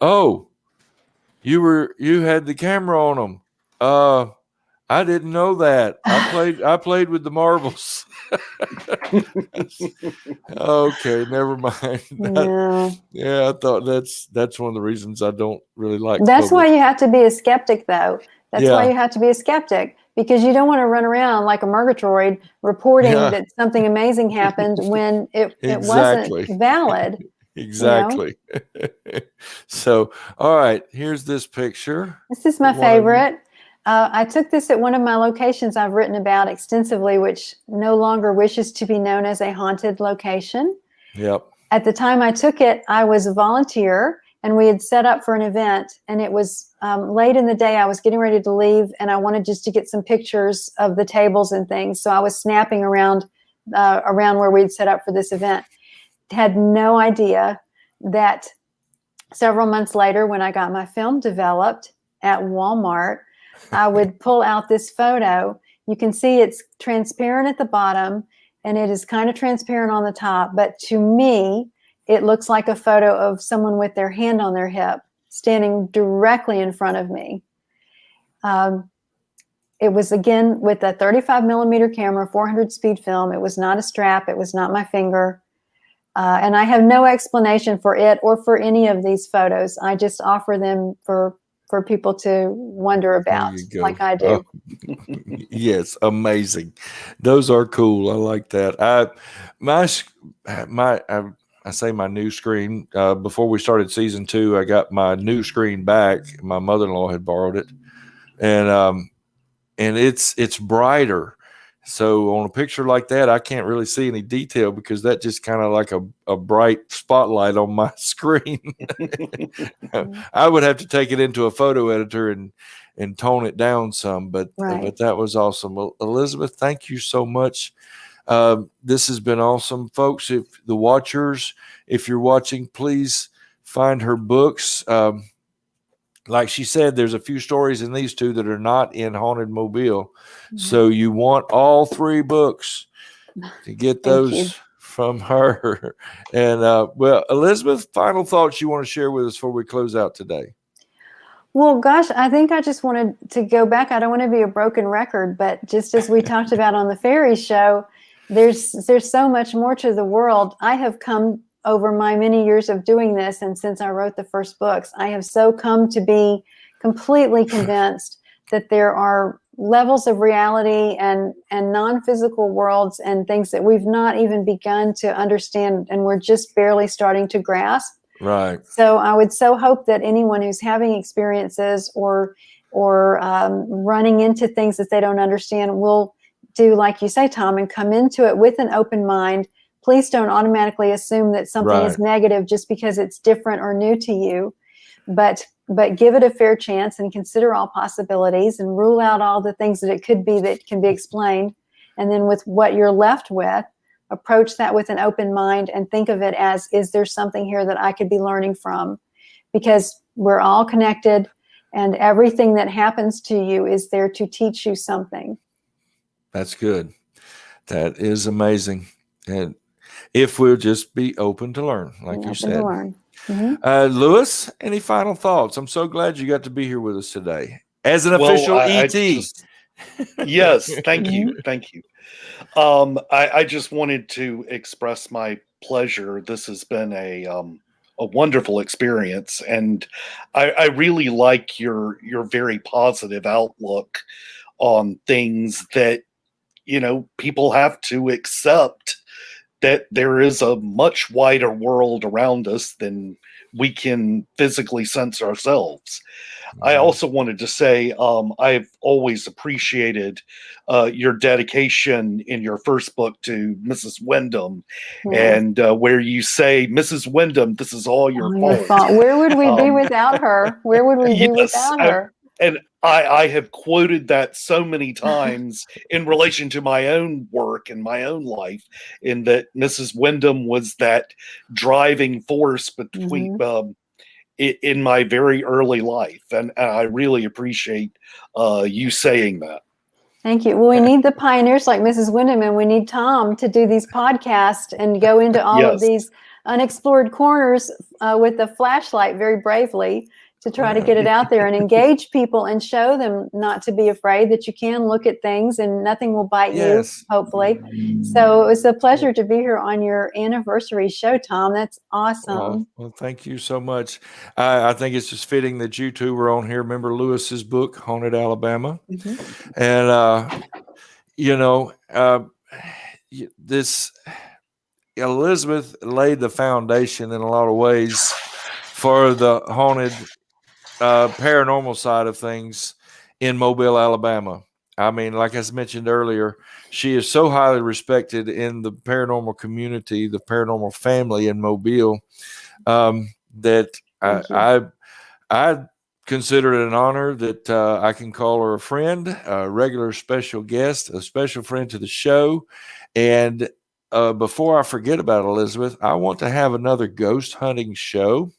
S1: oh, you had the camera on them. I didn't know that. I played with the marbles. Okay, never mind. Yeah, I thought that's one of the reasons I don't really like.
S4: That's why you have to be a skeptic, though. That's why you have to be a skeptic, because you don't want to run around like a Murgatroyd reporting that something amazing happened when it wasn't valid.
S1: Exactly. You know? So, all right, here's this picture.
S4: This is my favorite. I took this at one of my locations I've written about extensively, which no longer wishes to be known as a haunted location.
S1: Yep.
S4: At the time I took it, I was a volunteer, and we had set up for an event, and it was late in the day. I was getting ready to leave, and I wanted just to get some pictures of the tables and things. So I was snapping around where we'd set up for this event. Had no idea that several months later, when I got my film developed at Walmart, I would pull out this photo. You can see it's transparent at the bottom, and it is kind of transparent on the top. But to me, it looks like a photo of someone with their hand on their hip, standing directly in front of me. It was, again, with a 35 millimeter camera, 400 speed film. It was not a strap. It was not my finger. And I have no explanation for it or for any of these photos. I just offer them for people to wonder about, like I do.
S1: Oh, yes, amazing. Those are cool. I like that. I say my new screen. Before we started season 2, I got my new screen back. My mother-in-law had borrowed it, and it's brighter. So on a picture like that, I can't really see any detail because that just kind of like a bright spotlight on my screen. I would have to take it into a photo editor and tone it down some, but that was awesome. Well, Elizabeth, thank you so much. This has been awesome, folks. If the watchers, if you're watching, please find her books. Like she said, there's a few stories in these 2 that are not in Haunted Mobile. So you want all 3 books to get those from her. And well, Elizabeth, final thoughts you want to share with us before we close out today?
S4: Well, gosh, I think I just wanted to go back. I don't want to be a broken record, but just as we talked about on the Fairy Show, there's so much more to the world. I have come over my many years of doing this, and since I wrote the first books, I have so come to be completely convinced that there are levels of reality and non-physical worlds and things that we've not even begun to understand, and we're just barely starting to grasp.
S1: Right.
S4: So I would so hope that anyone who's having experiences or running into things that they don't understand will do like you say, Tom, and come into it with an open mind. Please don't automatically assume that something is negative just because it's different or new to you, but give it a fair chance and consider all possibilities and rule out all the things that it could be that can be explained. And then with what you're left with, approach that with an open mind and think of it as, is there something here that I could be learning from? Because we're all connected, and everything that happens to you is there to teach you something.
S1: That's good. That is amazing. And if we'll just be open to learn, like
S4: And
S1: you
S4: open
S1: said.
S4: to learn. Mhm.
S1: Lewis, any final thoughts? I'm so glad you got to be here with us today as an
S3: Well,
S1: official
S3: I
S1: ET.
S3: just- yes, thank you. Thank you. I just wanted to express my pleasure. This has been a wonderful experience, and I really like your very positive outlook on things that, you know, people have to accept that there is a much wider world around us than we can physically sense ourselves. I also wanted to say I've always appreciated your dedication in your first book to Mrs. Wyndham,
S4: Yeah.
S3: and where you say, Mrs. Wyndham, this is all your
S4: Oh, your
S3: fault.
S4: fault. Where would we be
S3: Um,
S4: without her? Where would we be
S3: Yes,
S4: without her?
S3: And I have quoted that so many times in relation to my own work and my own life, in that Mrs. Wyndham was that driving force between in my very early life, and I really appreciate you saying that.
S4: Thank you. Well, we need the pioneers like Mrs. Wyndham, and we need Tom to do these podcasts and go into all of
S3: Yes.
S4: these unexplored corners with the flashlight very bravely to try to get it out there and engage people and show them not to be afraid, that you can look at things and nothing will bite
S1: Yes.
S4: you, hopefully. So it was a pleasure to be here on your anniversary show, Tom. That's awesome.
S1: Well, thank you so much. I think it's just fitting that you two were on here. Remember Lewis's book, Haunted Alabama? And, you know, this Elizabeth laid the foundation in a lot of ways for the haunted paranormal side of things in Mobile, Alabama. I mean, like I mentioned earlier, she is so highly respected in the paranormal community, the paranormal family in Mobile, that I consider it an honor that I can call her a friend, a regular special guest, a special friend to the show. And before I forget about Elizabeth, I want to have another ghost hunting show.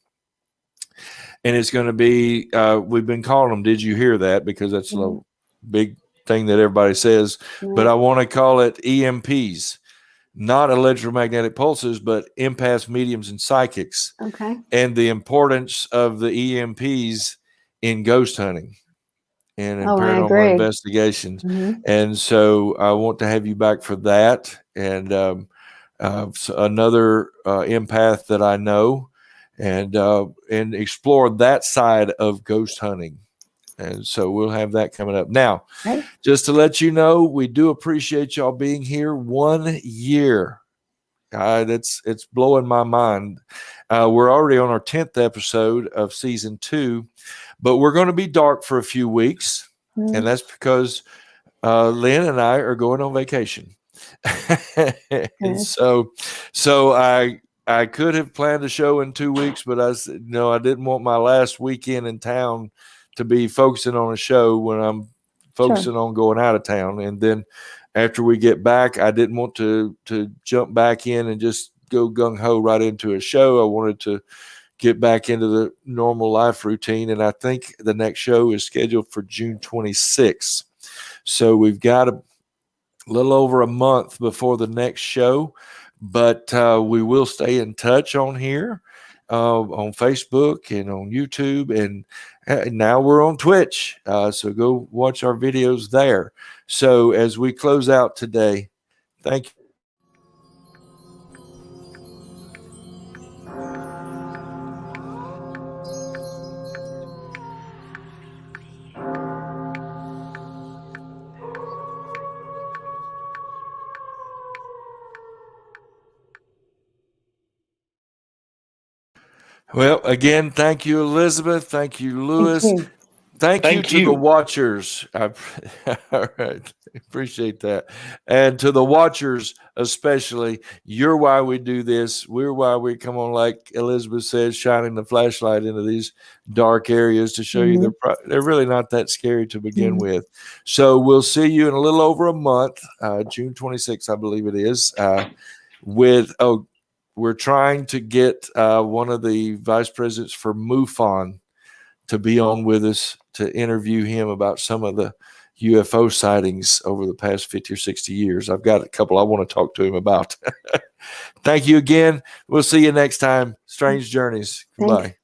S1: And it's going to be, we've been calling them, Did You Hear That? Because that's a big thing that everybody says. But I want to call it EMPs, not electromagnetic pulses, but empaths, mediums, and psychics.
S4: Okay.
S1: And the importance of the EMPs in ghost hunting and in paranormal investigations. And so I want to have you back for that. And so another empath that I know, and explore that side of ghost hunting. And so we'll have that coming up. Now, just to let you know, we do appreciate y'all being here 1 year. It's blowing my mind. We're already on our 10th episode of season 2, but we're going to be dark for a few weeks. And that's because Lynn and I are going on vacation. And so I could have planned a show in 2 weeks, but I said, no, I didn't want my last weekend in town to be focusing on a show when I'm focusing on going out of town. And then after we get back, I didn't want to jump back in and just go gung ho right into a show. I wanted to get back into the normal life routine. And I think the next show is scheduled for June 26th. So we've got a little over a month before the next show. But we will stay in touch on here, on Facebook and on YouTube. And now we're on Twitch. So go watch our videos there. So as we close out today, thank you. Well, again, thank you, Elizabeth. Thank you, Lewis. Thank you to the watchers. All right. Appreciate that. And to the watchers, especially, you're why we do this. We're why we come on, like Elizabeth says, shining the flashlight into these dark areas to show you they're really not that scary to begin with. So we'll see you in a little over a month, June 26th, I believe it is. we're trying to get one of the vice presidents for MUFON to be on with us to interview him about some of the UFO sightings over the past 50 or 60 years. I've got a couple I want to talk to him about. Thank you again. We'll see you next time. Strange Journeys.
S4: Thanks.
S1: Bye.